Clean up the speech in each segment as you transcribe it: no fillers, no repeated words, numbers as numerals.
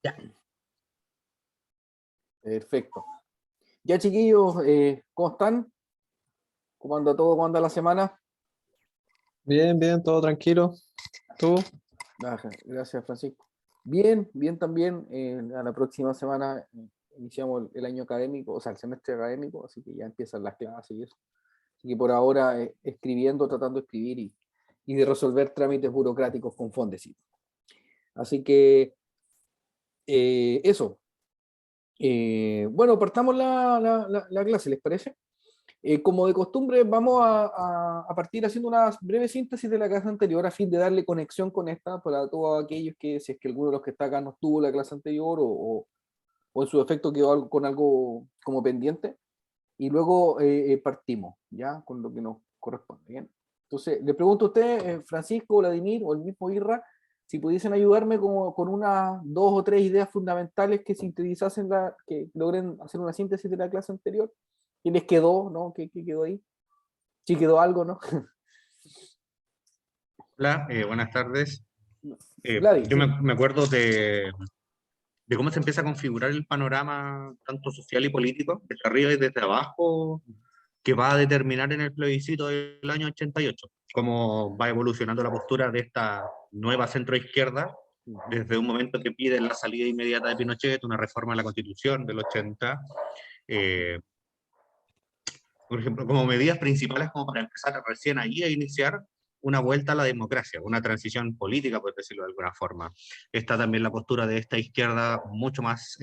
Ya. Perfecto. Ya, chiquillos, ¿cómo están? ¿Cómo anda todo? ¿Cómo anda la semana? Bien, bien, todo tranquilo. ¿Tú? Gracias, Francisco. Bien, bien también. A la próxima semana iniciamos el año académico, o sea, el semestre académico, así que ya empiezan las clases y eso. Así que por ahora escribiendo, tratando de escribir y de resolver trámites burocráticos con Fondesit. Así que eso. Bueno, partamos la clase, ¿les parece? Como de costumbre, vamos a partir haciendo una breve síntesis de la clase anterior a fin de darle conexión con esta para todos aquellos que, si es que alguno de los que está acá no estuvo la clase anterior o en su defecto quedó con algo como pendiente, y luego partimos, ¿ya? Con lo que nos corresponde, ¿bien? Entonces, le pregunto a usted, Francisco, Vladimir o el mismo Irra, si pudiesen ayudarme con unas 2 o 3 ideas fundamentales que sintetizasen que logren hacer una síntesis de la clase anterior. ¿Qué les quedó, no? ¿Qué quedó ahí? Si quedó algo, ¿no? Hola, buenas tardes. Vladi, Yo sí. me acuerdo de cómo se empieza a configurar el panorama tanto social y político, desde arriba y desde abajo, que va a determinar en el plebiscito del año 88, cómo va evolucionando la postura de esta nueva centroizquierda, desde un momento que pide la salida inmediata de Pinochet, una reforma a la Constitución del 80, eh, por ejemplo, como medidas principales como para empezar recién ahí a iniciar una vuelta a la democracia, una transición política, por decirlo de alguna forma. Está también la postura de esta izquierda mucho más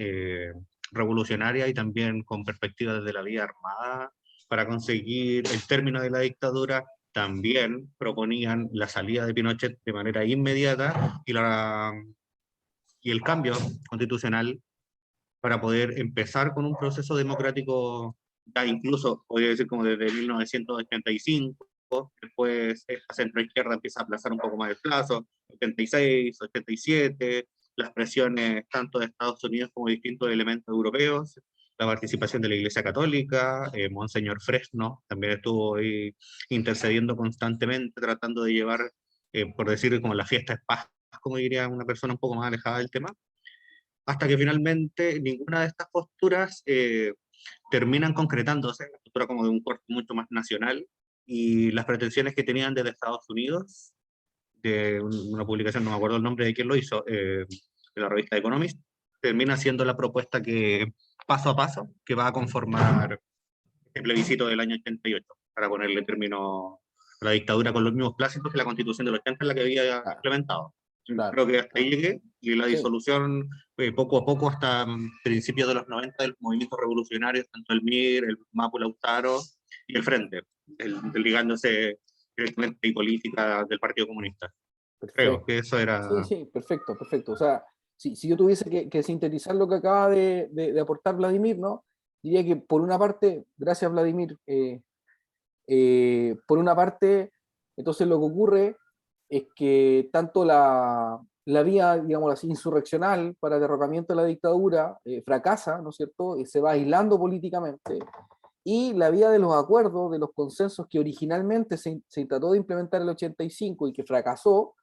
revolucionaria y también con perspectiva desde la vía armada para conseguir el término de la dictadura. También proponían la salida de Pinochet de manera inmediata y el cambio constitucional para poder empezar con un proceso democrático, ya incluso podría decir como desde 1985, después esta centroizquierda empieza a aplazar un poco más el plazo, 86, 87, las presiones tanto de Estados Unidos como de distintos elementos europeos, la participación de la Iglesia Católica, Monseñor Fresno también estuvo ahí intercediendo constantemente, tratando de llevar, por decir, como la fiesta es paz, como diría una persona un poco más alejada del tema, hasta que finalmente ninguna de estas posturas terminan concretándose, la postura como de un corte mucho más nacional, y las pretensiones que tenían desde Estados Unidos, de una publicación, no me acuerdo el nombre de quién lo hizo, de la revista Economist, termina siendo la propuesta que, paso a paso, que va a conformar el plebiscito del año 88, para ponerle término a la dictadura con los mismos plazos que la constitución del 80 en la que había Claro, implementado. claro. Creo que hasta ahí llegué, y la Sí, disolución poco a poco hasta principios de los 90 del movimiento revolucionario, tanto el MIR, el MAPU, Lautaro y el Frente, ligándose directamente y política del Partido Comunista. Creo perfecto. que eso era... Sí, sí, perfecto, perfecto. O sea, si yo tuviese que sintetizar lo que acaba de aportar Vladimir, ¿no? Diría que por una parte, gracias Vladimir, por una parte, entonces lo que ocurre es que tanto la vía, digamos así, insurreccional para derrocamiento de la dictadura fracasa, ¿no es cierto? Y se va aislando políticamente, y la vía de los acuerdos, de los consensos que originalmente se trató de implementar en el 85 y que fracasó,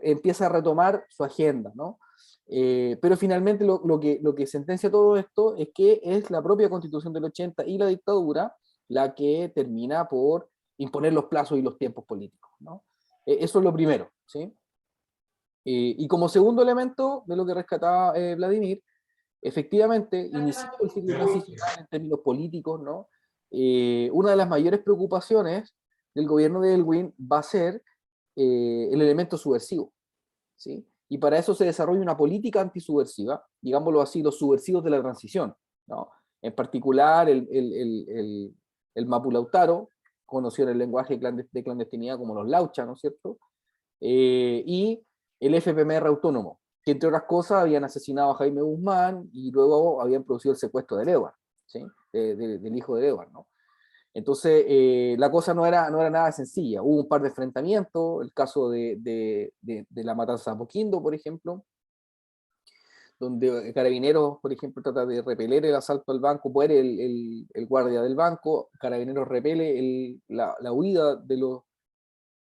empieza a retomar su agenda, ¿no? Pero finalmente lo que sentencia todo esto es que es la propia Constitución del 80 y la dictadura la que termina por imponer los plazos y los tiempos políticos, ¿no? Eso es lo primero, ¿sí? Y como segundo elemento de lo que rescataba Vladimir, efectivamente, iniciado el ciclo transicional en términos políticos, ¿no? Una de las mayores preocupaciones del gobierno de Elwin va a ser el elemento subversivo, ¿sí? Y para eso se desarrolla una política antisubversiva, digámoslo así, los subversivos de la transición, ¿no? En particular, el Mapu Lautaro, conocido en el lenguaje de clandestinidad como los Laucha, ¿no es cierto? Y el FPMR autónomo, que entre otras cosas habían asesinado a Jaime Guzmán y luego habían producido el secuestro de Edward, ¿sí? Del hijo de Edward, ¿no? Entonces, la cosa no era nada sencilla. Hubo un par de enfrentamientos, el caso de la matanza de Apoquindo, por ejemplo, donde Carabineros, por ejemplo, trata de repeler el asalto al banco, muere el guardia del banco, Carabineros repele la huida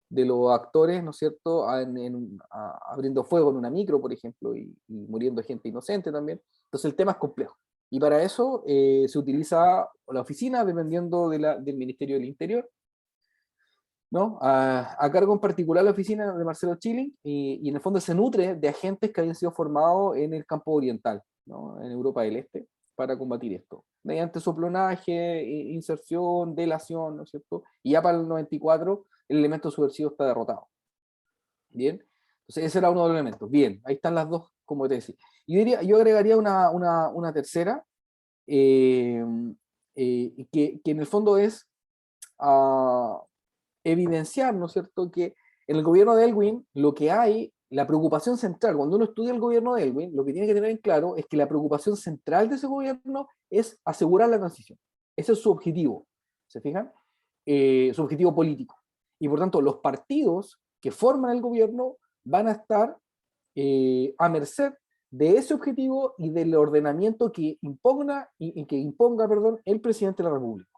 de los actores, ¿no es cierto?, abriendo fuego en una micro, por ejemplo, y muriendo gente inocente también. Entonces el tema es complejo. Y para eso se utiliza la oficina, dependiendo del Ministerio del Interior, ¿no? A cargo en particular la oficina de Marcelo Chilling, y en el fondo se nutre de agentes que habían sido formados en el campo oriental, ¿no? En Europa del Este, para combatir esto, mediante soplonaje, inserción, delación, ¿no es cierto? Y ya para el 94 el elemento subversivo está derrotado. Bien, entonces ese era uno de los elementos. Bien, ahí están las dos, como te decía. Yo agregaría una tercera, que en el fondo es evidenciar, ¿no es cierto?, que en el gobierno de Elwin lo que hay, la preocupación central, cuando uno estudia el gobierno de Elwin, lo que tiene que tener en claro es que la preocupación central de ese gobierno es asegurar la transición. Ese es su objetivo, ¿se fijan? Su objetivo político. Y por tanto, los partidos que forman el gobierno van a estar a merced de ese objetivo y del ordenamiento que imponga, perdón, el presidente de la República.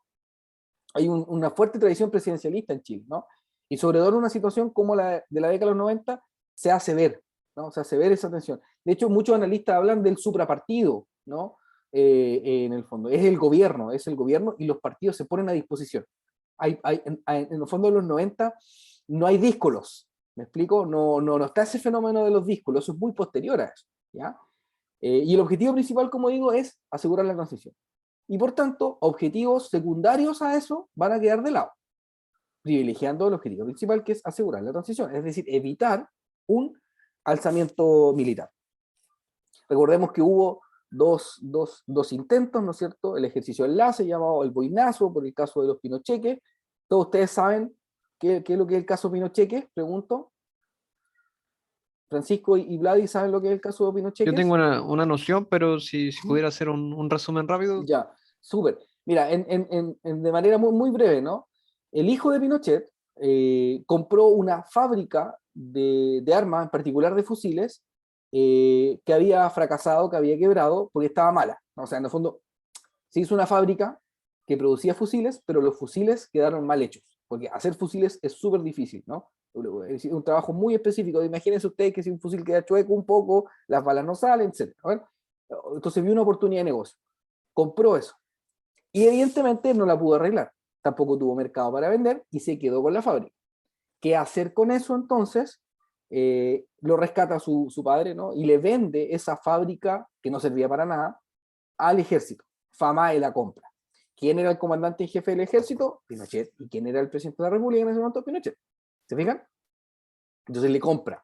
Hay una fuerte tradición presidencialista en Chile, ¿no? Y sobre todo en una situación como la de la década de los 90, se hace ver, ¿no? Se hace ver esa tensión. De hecho, muchos analistas hablan del suprapartido, ¿no? En el fondo. Es el gobierno y los partidos se ponen a disposición. En el fondo de los 90 no hay díscolos, ¿me explico? No está ese fenómeno de los díscolos, eso es muy posterior a eso, ¿ya? Y el objetivo principal, como digo, es asegurar la transición. Y por tanto, objetivos secundarios a eso van a quedar de lado, privilegiando el objetivo principal, que es asegurar la transición, es decir, evitar un alzamiento militar. Recordemos que hubo dos intentos, ¿no es cierto? El ejercicio enlace, llamado el boinazo, por el caso de los pinocheques. Todos ustedes saben qué es lo que es el caso Pinocheque, pregunto. Francisco y Vladi, ¿saben lo que es el caso de Pinocheques? Yo tengo una noción, pero si pudiera hacer un resumen rápido. Ya, súper. Mira, de manera muy breve, ¿no? El hijo de Pinochet compró una fábrica de armas, en particular de fusiles, que había fracasado, que había quebrado, porque estaba mala, ¿no? O sea, en el fondo, se hizo una fábrica que producía fusiles, pero los fusiles quedaron mal hechos, porque hacer fusiles es súper difícil, ¿no? Es un trabajo muy específico. Imagínense ustedes que si un fusil queda chueco un poco, las balas no salen, etc. ¿Ver? Entonces vio una oportunidad de negocio. Compró eso. Y evidentemente no la pudo arreglar. Tampoco tuvo mercado para vender y se quedó con la fábrica. ¿Qué hacer con eso entonces? Lo rescata su padre, ¿no? Y le vende esa fábrica, que no servía para nada, al ejército. Famae la compra. ¿Quién era el comandante en jefe del ejército? Pinochet. ¿Y quién era el presidente de la República en ese momento? Pinochet. ¿Se fijan? Entonces le compra,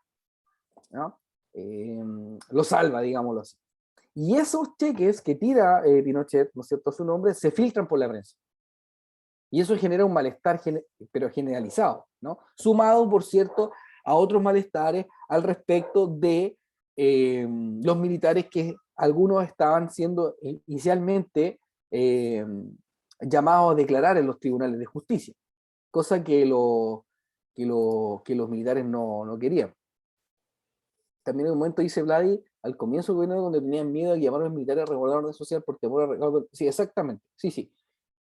¿no? Lo salva, digámoslo así. Y esos cheques que tira Pinochet, ¿no es cierto?, a su nombre, se filtran por la prensa. Y eso genera un malestar, pero generalizado, ¿no? Sumado, por cierto, a otros malestares al respecto de los militares, que algunos estaban siendo inicialmente llamados a declarar en los tribunales de justicia, cosa que los militares no querían. También en un momento dice Vladi, al comienzo del gobierno, donde tenían miedo de llamar a los militares a regular orden social por temor a recaudo. Sí, exactamente, sí.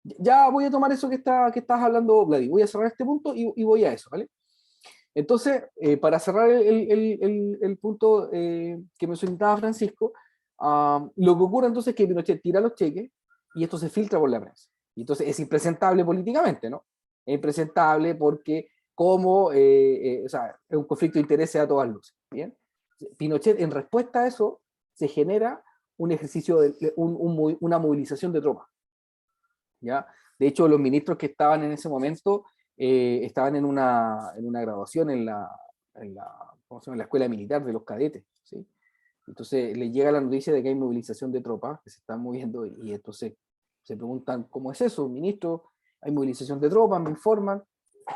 Ya voy a tomar eso que estás hablando, Vladi. Voy a cerrar este punto y voy a eso, ¿vale? Entonces, para cerrar el punto que me solicitaba Francisco, lo que ocurre entonces es que Pinochet tira los cheques y esto se filtra por la prensa. Y entonces es impresentable políticamente, ¿no? Es impresentable porque o sea, es un conflicto de intereses a todas luces, ¿bien? Pinochet, en respuesta a eso, se genera un ejercicio, una movilización de tropas, ¿ya? De hecho, los ministros que estaban en ese momento estaban en una graduación ¿cómo se llama?, en la escuela militar de los cadetes, ¿sí? Entonces les llega la noticia de que hay movilización de tropas que se están moviendo, y entonces se preguntan, ¿cómo es eso, ministro? Hay movilización de tropas, me informan.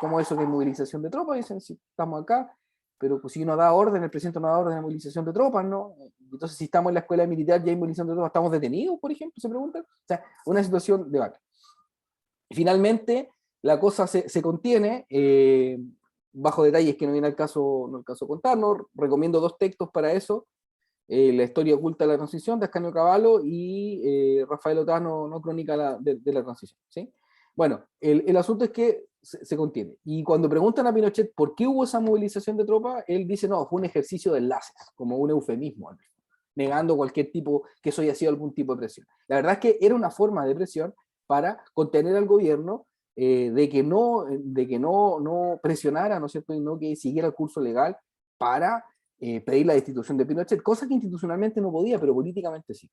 ¿Cómo es eso que hay movilización de tropas? Dicen, sí, estamos acá, pero pues si uno da orden, el presidente no da orden de movilización de tropas, ¿no? Entonces, si estamos en la escuela militar y hay movilización de tropas, ¿estamos detenidos, por ejemplo? Se preguntan. O sea, una situación de vaca. Finalmente, la cosa se contiene, bajo detalles que no viene al caso contarnos. Recomiendo 2 textos para eso: La historia oculta de la transición, de Ascanio Cavallo, y Rafael Otano, no crónica de la transición, ¿sí? Bueno, el asunto es que se contiene. Y cuando preguntan a Pinochet por qué hubo esa movilización de tropas, él dice, no, fue un ejercicio de enlaces, como un eufemismo, negando cualquier tipo, que eso haya sido algún tipo de presión. La verdad es que era una forma de presión para contener al gobierno, de que no presionara, ¿no es cierto?, y no que siguiera el curso legal para pedir la destitución de Pinochet, cosa que institucionalmente no podía, pero políticamente sí.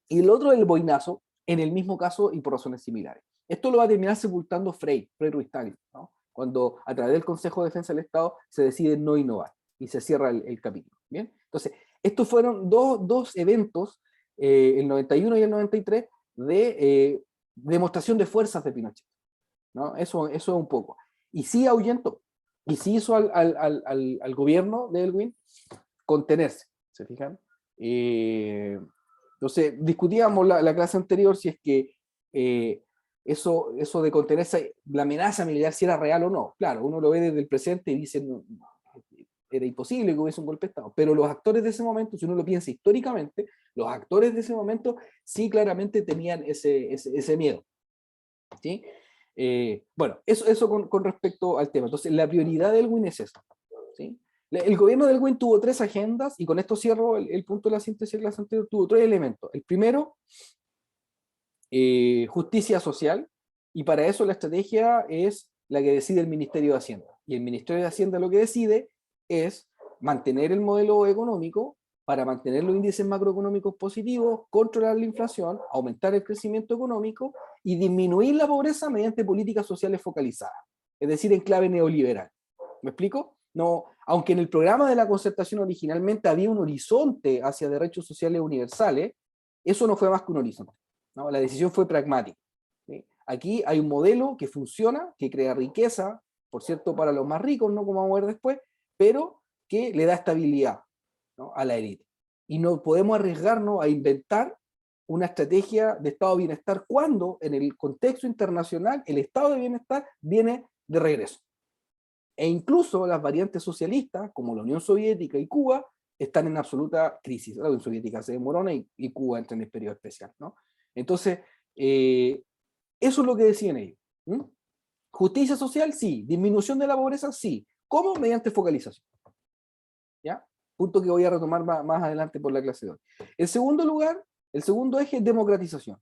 Y el otro es el boinazo, en el mismo caso y por razones similares. Esto lo va a terminar sepultando Frei Ruiz Tagle, ¿no? Cuando a través del Consejo de Defensa del Estado se decide no innovar y se cierra el capítulo. ¿Bien? Entonces, estos fueron dos eventos, el 91 y el 93, de demostración de fuerzas de Pinochet, ¿no? Eso es un poco. Y sí ahuyentó, y sí hizo al gobierno de Elwin contenerse, ¿se fijan? Entonces, discutíamos la clase anterior si es que eso de contenerse, la amenaza militar, si era real o no. Claro, uno lo ve desde el presente y dice, no, era imposible que hubiese un golpe de Estado, pero los actores de ese momento, si uno lo piensa históricamente, los actores de ese momento sí claramente tenían ese miedo, ¿sí? Bueno, eso con respecto al tema. Entonces, la prioridad de Elwin es eso, ¿sí? El gobierno de Elwin tuvo 3 agendas, y con esto cierro el punto de la síntesis de la clase anterior. Tuvo 3 elementos. El primero, justicia social, y para eso la estrategia es la que decide el Ministerio de Hacienda. Y el Ministerio de Hacienda lo que decide es mantener el modelo económico para mantener los índices macroeconómicos positivos, controlar la inflación, aumentar el crecimiento económico y disminuir la pobreza mediante políticas sociales focalizadas, es decir, en clave neoliberal. ¿Me explico? No, aunque en el programa de la concertación originalmente había un horizonte hacia derechos sociales universales, eso no fue más que un horizonte, ¿no? La decisión fue pragmática, ¿sí? Aquí hay un modelo que funciona, que crea riqueza, por cierto, para los más ricos, ¿no?, como vamos a ver después, pero que le da estabilidad, ¿no?, a la élite. Y no podemos arriesgarnos a inventar una estrategia de estado de bienestar cuando en el contexto internacional el estado de bienestar viene de regreso. E incluso las variantes socialistas, como la Unión Soviética y Cuba, están en absoluta crisis. La Unión Soviética se demorona y Cuba entra en el periodo especial, ¿no? Entonces, eso es lo que decían ellos. ¿Mm? Justicia social, sí. Disminución de la pobreza, sí. ¿Cómo? Mediante focalización. ¿Ya? Punto que voy a retomar más adelante por la clase de hoy. El segundo lugar, el segundo eje es democratización,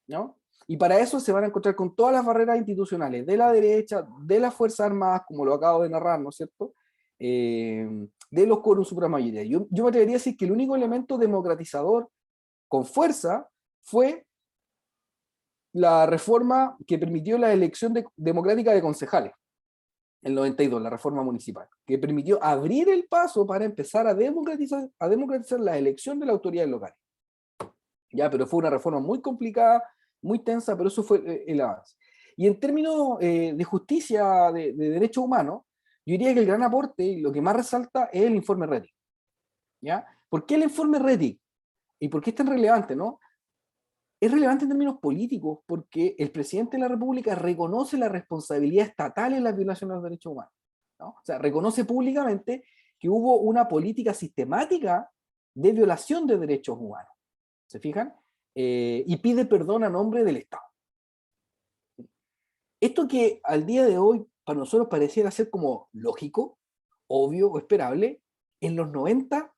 ¿no? Y para eso se van a encontrar con todas las barreras institucionales de la derecha, de las Fuerzas Armadas, como lo acabo de narrar, ¿no es cierto? De los quórum supramayoría. Yo me atrevería a decir que el único elemento democratizador con fuerza fue la reforma que permitió la elección democrática de concejales, el 92, la reforma municipal, que permitió abrir el paso para empezar a democratizar la elección de las autoridades locales. Ya, pero fue una reforma muy complicada, muy tensa, pero eso fue el avance. Y en términos de justicia, de derechos humanos, yo diría que el gran aporte, y lo que más resalta, es el informe Rettig. ¿Ya? ¿Por qué el informe Rettig? ¿Y por qué es tan relevante, no? Es relevante en términos políticos porque el presidente de la República reconoce la responsabilidad estatal en la violación de los derechos humanos, ¿no? O sea, reconoce públicamente que hubo una política sistemática de violación de derechos humanos. ¿Se fijan? Y pide perdón a nombre del Estado. Esto que al día de hoy para nosotros pareciera ser como lógico, obvio o esperable, en los 90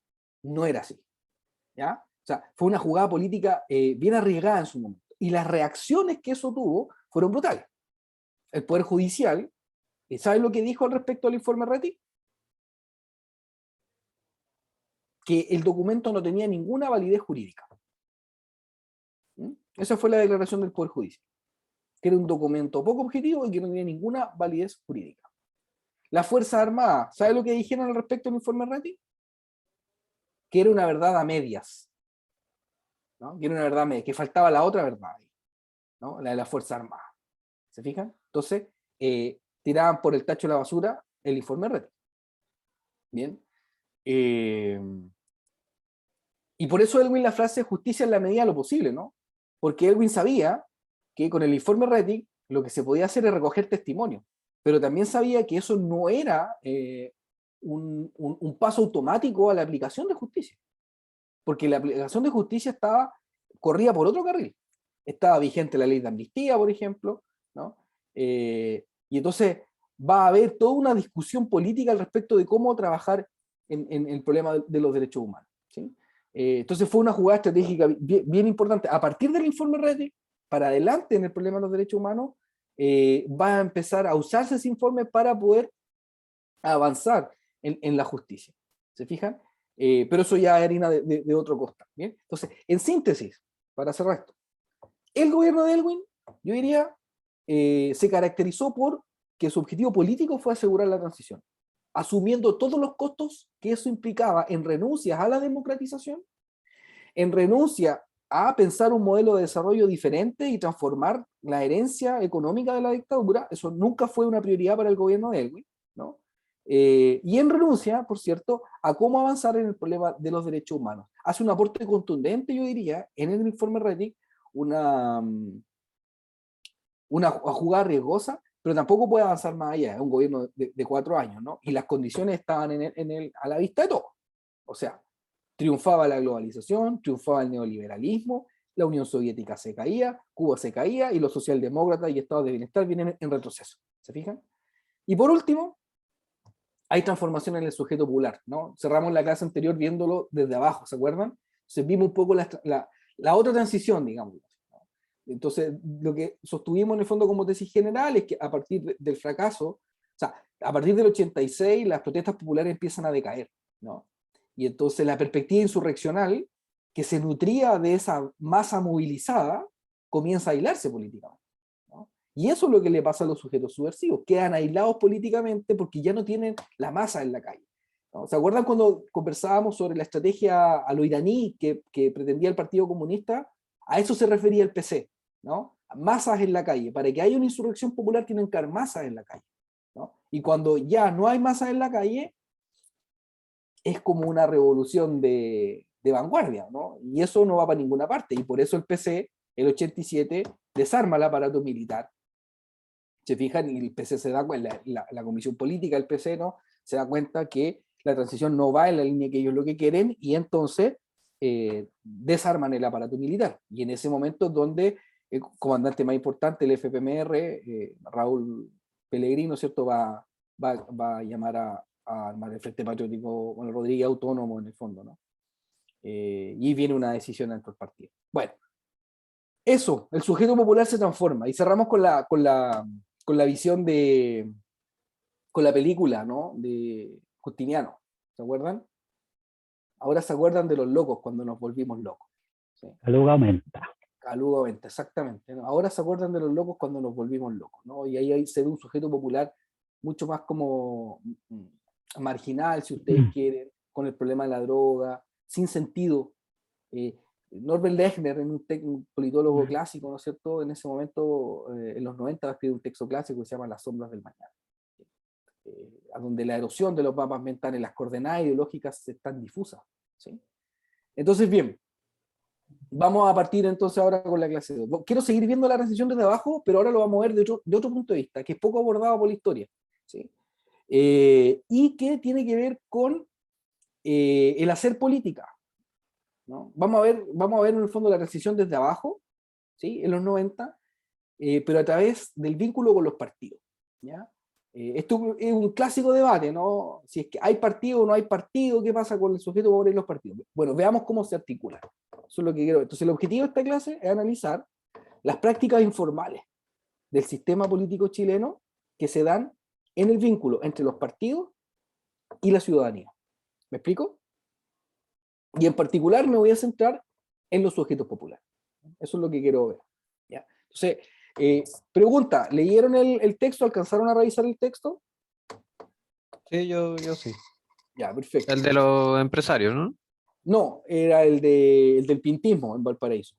no era así, ¿ya? O sea, fue una jugada política bien arriesgada en su momento. Y las reacciones que eso tuvo fueron brutales. El Poder Judicial, ¿saben lo que dijo al respecto al informe Rettig? Que el documento no tenía ninguna validez jurídica. ¿Mm? Esa fue la declaración del Poder Judicial. Que era un documento poco objetivo y que no tenía ninguna validez jurídica. La Fuerza Armada, ¿sabe lo que dijeron al respecto del informe Rettig? Que era una verdad a medias, ¿no? Que era una verdad a medias, que faltaba la otra verdad, ¿no? La de la Fuerza Armada. ¿Se fijan? Entonces, tiraban por el tacho de la basura el informe Rettig. Bien. Y por eso Elwin la frase justicia en la medida de lo posible, ¿no? Porque Elwin sabía que con el informe Rettig lo que se podía hacer es recoger testimonio, pero también sabía que eso no era un paso automático a la aplicación de justicia, porque la aplicación de justicia corría por otro carril. Estaba vigente la ley de amnistía, por ejemplo, ¿no? Y entonces va a haber toda una discusión política al respecto de cómo trabajar en el problema de los derechos humanos, ¿sí? Entonces fue una jugada estratégica bien importante. A partir del informe Rettig, para adelante en el problema de los derechos humanos, va a empezar a usarse ese informe para poder avanzar en la justicia. ¿Se fijan? Pero eso ya es harina de otro costal. ¿Bien? Entonces, en síntesis, para cerrar esto, el gobierno de Elwin, yo diría, se caracterizó por que su objetivo político fue asegurar la transición, asumiendo todos los costos que eso implicaba en renuncias a la democratización, en renuncia a pensar un modelo de desarrollo diferente y transformar la herencia económica de la dictadura. Eso nunca fue una prioridad para el gobierno de Elwin, ¿no? Y en renuncia, por cierto, a cómo avanzar en el problema de los derechos humanos. Hace un aporte contundente, yo diría, en el informe Rettig, una jugada riesgosa, pero tampoco puede avanzar más allá. Es un gobierno de 4 años, ¿no? Y las condiciones estaban a la vista de todos. O sea, triunfaba la globalización, triunfaba el neoliberalismo, la Unión Soviética se caía, Cuba se caía, y los socialdemócratas y estados de bienestar vienen en retroceso. ¿Se fijan? Y por último, hay transformación en el sujeto popular, ¿no? Cerramos la clase anterior viéndolo desde abajo, ¿se acuerdan? Entonces vimos un poco la otra transición, digamos. Entonces, lo que sostuvimos en el fondo como tesis general es que a partir del fracaso, o sea, a partir del 86, las protestas populares empiezan a decaer, ¿no? Y entonces la perspectiva insurreccional, que se nutría de esa masa movilizada, comienza a aislarse políticamente, ¿no? Y eso es lo que le pasa a los sujetos subversivos, quedan aislados políticamente porque ya no tienen la masa en la calle, ¿no? ¿Se acuerdan cuando conversábamos sobre la estrategia a lo iraní que pretendía el Partido Comunista? A eso se refería el PC, ¿no? Masas en la calle. Para que haya una insurrección popular tienen que haber masas en la calle, ¿no? Y cuando ya no hay masas en la calle, es como una revolución de vanguardia, ¿no? Y eso no va para ninguna parte. Y por eso el PC, el 87, desarma el aparato militar. Se fijan, y el PC se da cuenta, la comisión política del PC, ¿no? Se da cuenta que la transición no va en la línea que ellos lo que quieren, y entonces desarman el aparato militar. Y en ese momento es donde el comandante más importante, el FPMR, Raúl Pellegrino, ¿cierto?, va a llamar a armar el Frente Patriótico, bueno, Rodríguez Autónomo en el fondo, ¿no? Y viene una decisión entre los partidos. Bueno, eso, el sujeto popular se transforma. Y cerramos con la visión con la película, ¿no?, de Justiniano. ¿Se acuerdan? Ahora se acuerdan de los locos cuando nos volvimos locos. ¿Sí? Caluga aumenta. Caluga aumenta, exactamente, ¿no? Ahora se acuerdan de los locos cuando nos volvimos locos, ¿no? Y ahí se ve un sujeto popular mucho más como marginal, si ustedes quieren, con el problema de la droga, sin sentido. Norbert Lechner, un politólogo clásico, ¿no es cierto?, en ese momento, en los 90, va a escribir un texto clásico que se llama Las sombras del mañana, a donde la erosión de los mapas mentales, las coordenadas ideológicas están difusas, ¿sí? Entonces, bien, vamos a partir entonces ahora con la clase 2. Quiero seguir viendo la transición desde abajo, pero ahora lo vamos a ver de otro punto de vista, que es poco abordado por la historia, ¿sí? Y que tiene que ver con el hacer política, ¿no? Vamos a ver en el fondo la transición desde abajo, ¿sí?, en los 90, pero a través del vínculo con los partidos, ¿ya? Esto es un clásico debate, ¿no? Si es que hay partido o no hay partido, ¿qué pasa con el sujeto pobre y los partidos? Bueno, veamos cómo se articula. Eso es lo que quiero ver. Entonces, el objetivo de esta clase es analizar las prácticas informales del sistema político chileno que se dan en el vínculo entre los partidos y la ciudadanía. ¿Me explico? Y en particular me voy a centrar en los sujetos populares. Eso es lo que quiero ver, ¿ya? Entonces, pregunta, ¿leyeron el texto? ¿Alcanzaron a revisar el texto? Sí, yo sí. Ya, perfecto. El de los empresarios, ¿no? No, era el del pintismo en Valparaíso.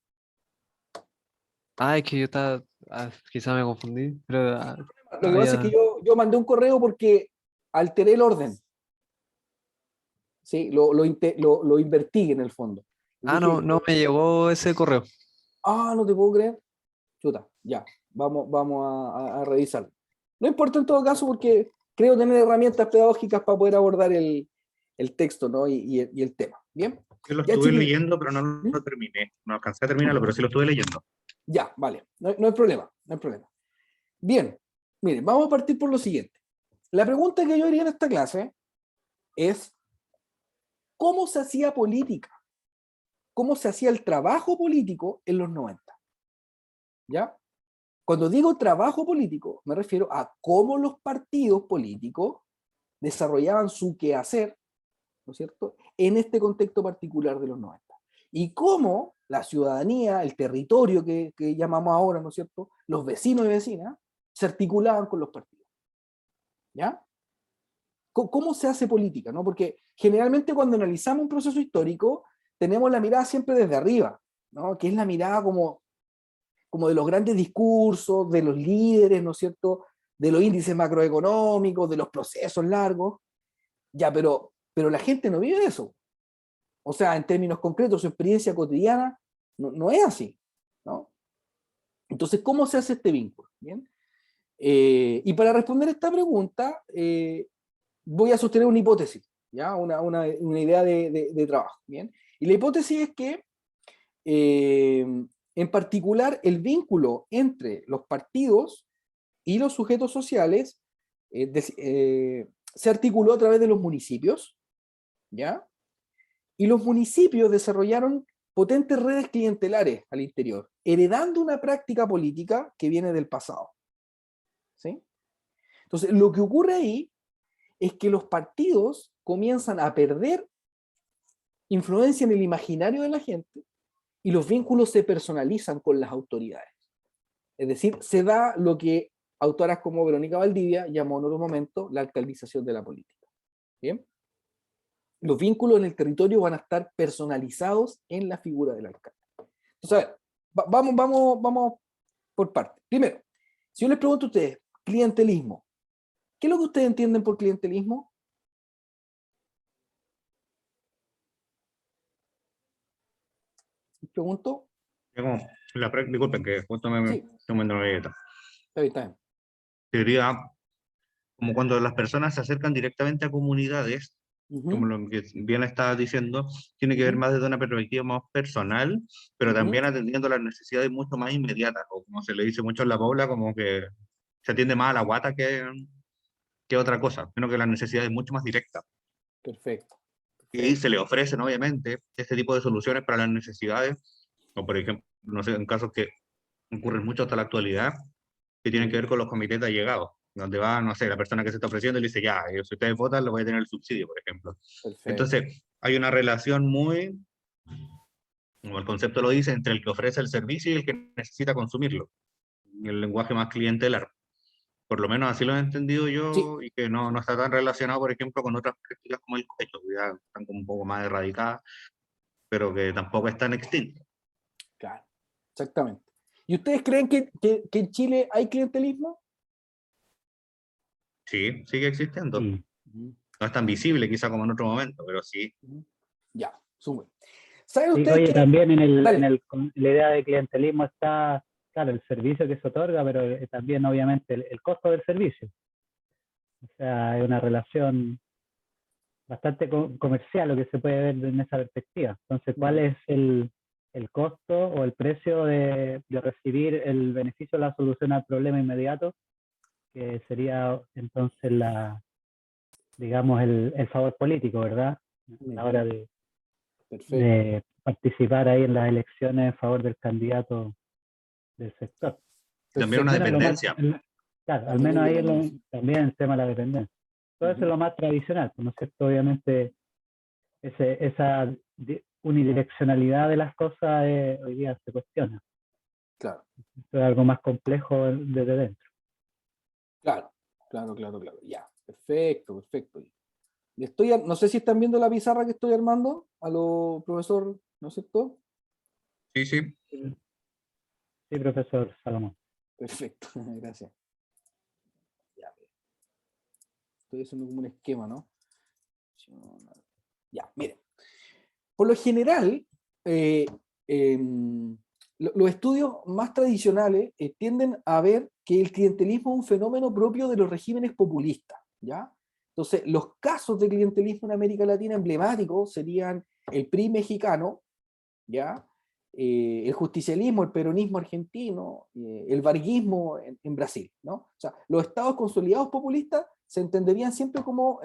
Ah, es que yo estaba. Quizá me confundí, pero Lo que pasa es que yo mandé un correo porque alteré el orden. ¿Sí? Lo invertí en el fondo. Dije, no me llegó ese correo. no te puedo creer. Chuta, ya, vamos a revisarlo. No importa en todo caso porque creo tener herramientas pedagógicas para poder abordar el texto, ¿no?, y el tema. ¿Bien? Yo lo Ya, estuve chicos. leyendo, pero no lo terminé. No alcancé a terminarlo, pero sí lo estuve leyendo. Ya, vale. No hay problema, no hay problema. Bien. Miren, vamos a partir por lo siguiente. La pregunta que yo haría en esta clase es, ¿cómo se hacía política? ¿Cómo se hacía el trabajo político en los 90? ¿Ya? Cuando digo trabajo político, me refiero a cómo los partidos políticos desarrollaban su quehacer, ¿no es cierto?, en este contexto particular de los 90. Y cómo la ciudadanía, el territorio que llamamos ahora, ¿no es cierto?, los vecinos y vecinas, se articulaban con los partidos. ¿Ya? ¿Cómo se hace política? ¿No? Porque generalmente cuando analizamos un proceso histórico, tenemos la mirada siempre desde arriba, ¿no? Que es la mirada como de los grandes discursos, de los líderes, ¿no es cierto?, de los índices macroeconómicos, de los procesos largos. Ya, pero la gente no vive de eso. O sea, en términos concretos, su experiencia cotidiana no es así, ¿no? Entonces, ¿cómo se hace este vínculo? ¿Bien? Y para responder esta pregunta, voy a sostener una hipótesis, ¿ya? Una idea de trabajo, ¿bien? Y la hipótesis es que, en particular, el vínculo entre los partidos y los sujetos sociales se articuló a través de los municipios, ¿ya? Y los municipios desarrollaron potentes redes clientelares al interior, heredando una práctica política que viene del pasado, ¿sí? Entonces, lo que ocurre ahí es que los partidos comienzan a perder influencia en el imaginario de la gente y los vínculos se personalizan con las autoridades. Es decir, se da lo que autoras como Verónica Valdivia llamó en otro momento la alcaldización de la política. ¿Bien? Los vínculos en el territorio van a estar personalizados en la figura del alcalde. Entonces, a ver, vamos por partes. Primero, si yo les pregunto a ustedes, clientelismo, ¿qué es lo que ustedes entienden por clientelismo? Les pregunto. Disculpen, que justo me Sí, estoy tomando una galleta. está bien, está bien. Sería como cuando las personas se acercan directamente a comunidades, como Ujú, lo que bien estaba diciendo, tiene que ver ujú, más desde una perspectiva más personal, pero ujú. también atendiendo las necesidades mucho más inmediatas, o como se le dice mucho en la Pobla, como que se atiende más a la guata que otra cosa, sino que las necesidades mucho más directas. Perfecto, Y ahí perfecto. se le ofrecen, obviamente, este tipo de soluciones para las necesidades, o por ejemplo, no sé, en casos que ocurren mucho hasta la actualidad, que tienen que Ujú, ver con los comités de allegados, donde va, no sé, la persona que se está ofreciendo y le dice, ya, si ustedes votan, lo voy a tener el subsidio, por ejemplo. perfecto. Entonces, hay una relación muy, como el concepto lo dice, entre el que ofrece el servicio y el que necesita consumirlo, el lenguaje más clientelar. Por lo menos así lo he entendido Sí, yo y que no está tan relacionado, por ejemplo, con otras prácticas como el cohecho, que ya están como un poco más erradicadas, pero que tampoco están extintas. claro, exactamente. ¿Y ustedes creen que en Chile hay clientelismo? Sí, sigue existiendo. Sí. Ujú, No es tan visible quizá como en otro momento, pero sí. ujú. Ya, sube. ¿Saben Sí, ustedes oye, que... también Dale. con la idea de clientelismo está, claro, el servicio que se otorga, pero también obviamente el costo del servicio. O sea, hay una relación bastante comercial lo que se puede ver en esa perspectiva. Entonces, ¿cuál Ujú, es el costo o el precio de recibir el beneficio de la solución al problema inmediato? Que sería entonces digamos, el favor político, ¿verdad? A la hora ujú. Perfecto. de participar ahí en las elecciones en favor del candidato del sector. Y también Al una Perfecto. menos dependencia. claro, A al menos nivel de ahí comercio. también el tema de la dependencia. Todo eso es Ujú, lo más tradicional, ¿no es cierto? Obviamente esa unidireccionalidad de las cosas hoy día se cuestiona. claro, Esto es algo más complejo desde dentro. claro, claro, claro, claro. Ya, perfecto, perfecto. No sé si están viendo la pizarra que estoy armando a lo profesor, ¿no es cierto? Sí, sí. Sí, profesor Salomón. Perfecto, gracias. Ya, estoy haciendo como un esquema, ¿no? Ya, miren. Por lo general, eh, los estudios más tradicionales tienden a ver que el clientelismo es un fenómeno propio de los regímenes populistas, ¿ya? Entonces, los casos de clientelismo en América Latina emblemáticos serían el PRI mexicano, ¿ya? el justicialismo, el peronismo argentino, el varguismo en Brasil, ¿no? O sea, los estados consolidados populistas se entenderían siempre como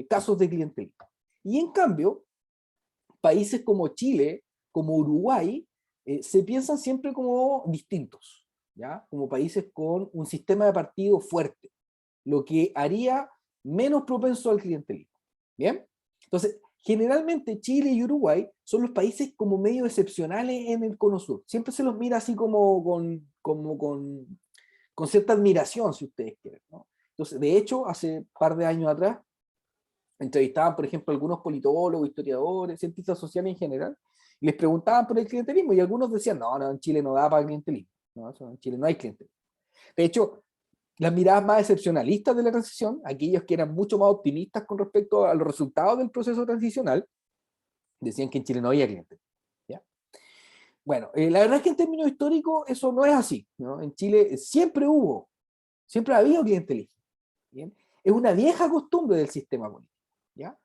casos de clientelismo. Y en cambio, países como Chile, como Uruguay, se piensan siempre como distintos, ¿ya? Como países con un sistema de partido fuerte, lo que haría menos propenso al clientelismo. ¿Bien? Entonces, generalmente Chile y Uruguay son los países como medio excepcionales en el Cono Sur. Siempre se los mira así como con cierta admiración, si ustedes quieren, ¿no? Entonces, de hecho, hace un par de años atrás, entrevistaban, por ejemplo, algunos politólogos, historiadores, cientistas sociales en general, y les preguntaban por el clientelismo, y algunos decían, no, no, en Chile no da para el clientelismo, no, en Chile no hay clientelismo. De hecho, las miradas más excepcionalistas de la transición, aquellos que eran mucho más optimistas con respecto a los resultados del proceso transicional, decían que en Chile no había clientelismo. ¿Ya? Bueno, la verdad es que en términos históricos eso no es así, ¿no? En Chile siempre ha habido clientelismo. ¿Bien? Es una vieja costumbre del sistema político. ¿Ya?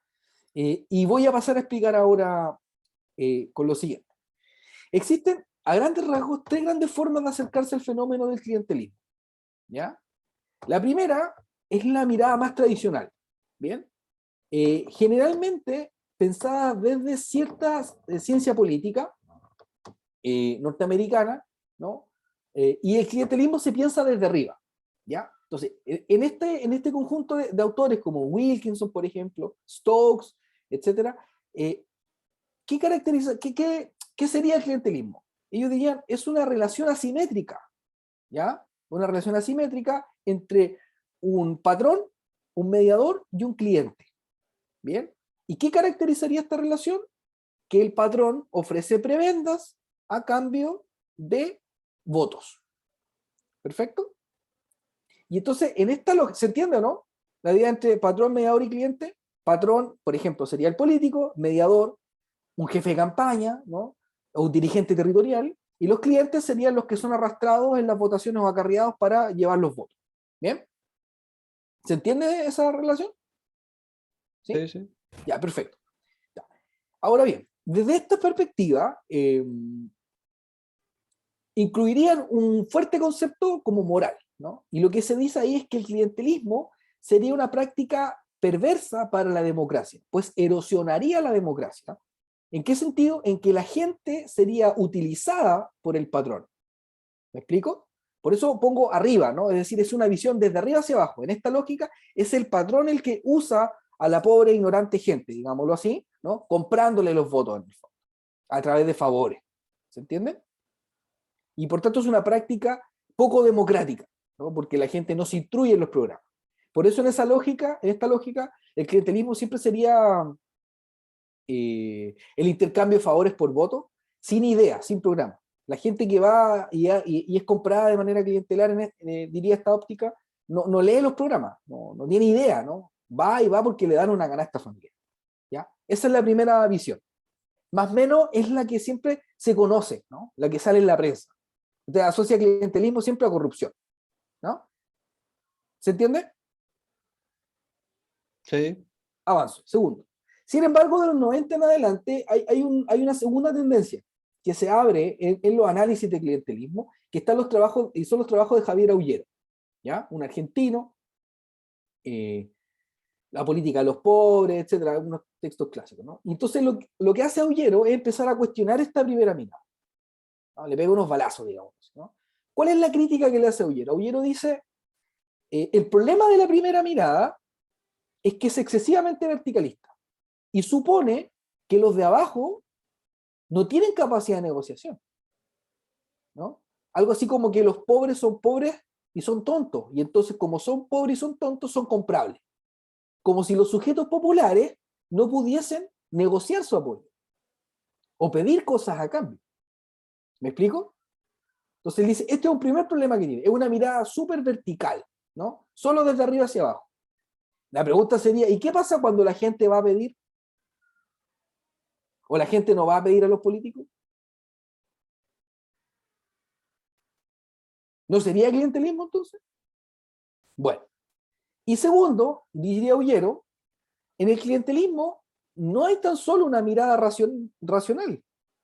Y voy a pasar a explicar ahora con lo siguiente. Existen, a grandes rasgos, 3 grandes formas de acercarse al fenómeno del clientelismo. ¿Ya? La primera es la mirada más tradicional. ¿Bien? Generalmente pensada desde cierta ciencia política norteamericana, ¿no? Y el clientelismo se piensa desde arriba. ¿Ya? Entonces, en este conjunto de autores como Wilkinson, por ejemplo, Stokes, etc., ¿qué caracteriza, qué sería el clientelismo? Ellos dirían, es una relación asimétrica, ¿ya? Una relación asimétrica entre un patrón, un mediador y un cliente. ¿Bien? ¿Y qué caracterizaría esta relación? Que el patrón ofrece prebendas a cambio de votos. ¿Perfecto? Y entonces, en esta ¿se entiende o no? La idea entre patrón, mediador y cliente. Patrón, por ejemplo, sería el político, mediador, un jefe de campaña, ¿no? O un dirigente territorial, y los clientes serían los que son arrastrados en las votaciones o acarreados para llevar los votos. ¿Bien? ¿Se entiende esa relación? ¿Sí? Sí, sí. Ya, perfecto. Ya. Ahora bien, desde esta perspectiva, incluirían un fuerte concepto como moral, ¿no? Y lo que se dice ahí es que el clientelismo sería una práctica perversa para la democracia, pues erosionaría la democracia. ¿En qué sentido? En que la gente sería utilizada por el patrón. ¿Me explico? Por eso pongo arriba, ¿no? Es decir, es una visión desde arriba hacia abajo. En esta lógica, es el patrón el que usa a la pobre ignorante gente, digámoslo así, ¿no? Comprándole los votos en el fondo, a través de favores. ¿Se entiende? Y por tanto es una práctica poco democrática, ¿no? Porque la gente no se instruye en los programas. Por eso en esta lógica, el clientelismo siempre sería el intercambio de favores por voto, sin idea, sin programa. La gente que va y es comprada de manera clientelar, diría esta óptica, no lee los programas, no tiene idea, ¿no? Va y va porque le dan una canasta familiar. ¿Ya? Esa es la primera visión. Más o menos es la que siempre se conoce, ¿no? La que sale en la prensa. Usted asocia clientelismo siempre a corrupción, ¿no? ¿Se entiende? Sí. Avanzo. Segundo. Sin embargo, de los 90 en adelante hay una segunda tendencia que se abre en los análisis de clientelismo, que están los trabajos, y son los trabajos de Javier Aullero, ¿ya? Un argentino, la política de los pobres, etcétera, algunos textos clásicos, ¿no? Y entonces lo que hace Aullero es empezar a cuestionar esta primera mirada, ¿no? Le pega unos balazos, digamos, ¿no? ¿Cuál es la crítica que le hace Aullero? Aullero dice, el problema de la primera mirada es que es excesivamente verticalista y supone que los de abajo no tienen capacidad de negociación, ¿no? Algo así como que los pobres son pobres y son tontos, y entonces como son pobres y son tontos, son comprables. Como si los sujetos populares no pudiesen negociar su apoyo o pedir cosas a cambio. ¿Me explico? Entonces él dice, este es un primer problema que tiene, es una mirada súper vertical, ¿no? Solo desde arriba hacia abajo. La pregunta sería, ¿y qué pasa cuando la gente va a pedir? ¿O la gente no va a pedir a los políticos? ¿No sería clientelismo entonces? Bueno. Y segundo, diría Aullero, en el clientelismo no hay tan solo una mirada racional.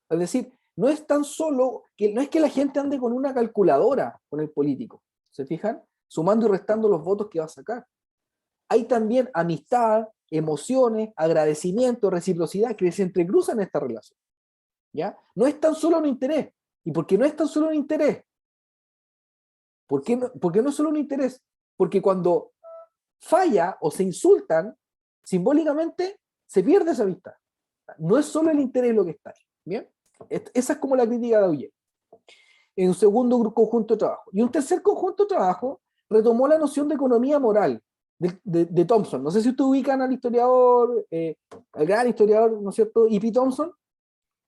Es decir, no es tan solo, no es que la gente ande con una calculadora con el político, ¿se fijan? Sumando y restando los votos que va a sacar. Hay también amistad, emociones, agradecimiento, reciprocidad que se entrecruzan en esta relación. ¿Ya? No es tan solo un interés. ¿Y por qué no es tan solo un interés? ¿Por qué no es solo un interés? Porque cuando falla o se insultan, simbólicamente se pierde esa amistad. No es solo el interés lo que está ahí. ¿Bien? Esa es como la crítica de Auger. En un segundo conjunto de trabajo. Y un tercer conjunto de trabajo retomó la noción de economía moral de Thompson. No sé si ustedes ubican al historiador, al gran historiador, ¿no es cierto?, E.P. Thompson.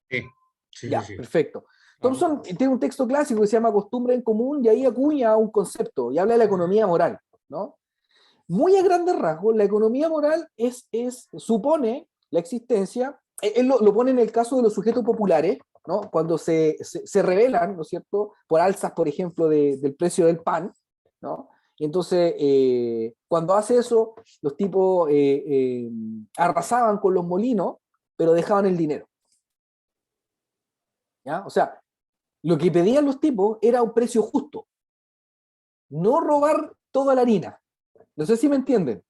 Sí, sí, Ya, sí. perfecto. Thompson tiene un texto clásico que se llama Costumbre en Común, y ahí acuña un concepto y habla de la economía moral, ¿no? Muy a grandes rasgos, la economía moral supone la existencia, él lo pone en el caso de los sujetos populares, ¿no? Cuando se rebelan, ¿no es cierto?, por alzas, por ejemplo, del precio del pan, ¿no? Y entonces, cuando hace eso, los tipos arrasaban con los molinos, pero dejaban el dinero. ¿Ya? O sea, lo que pedían los tipos era un precio justo, no robar toda la harina. No sé si me entienden.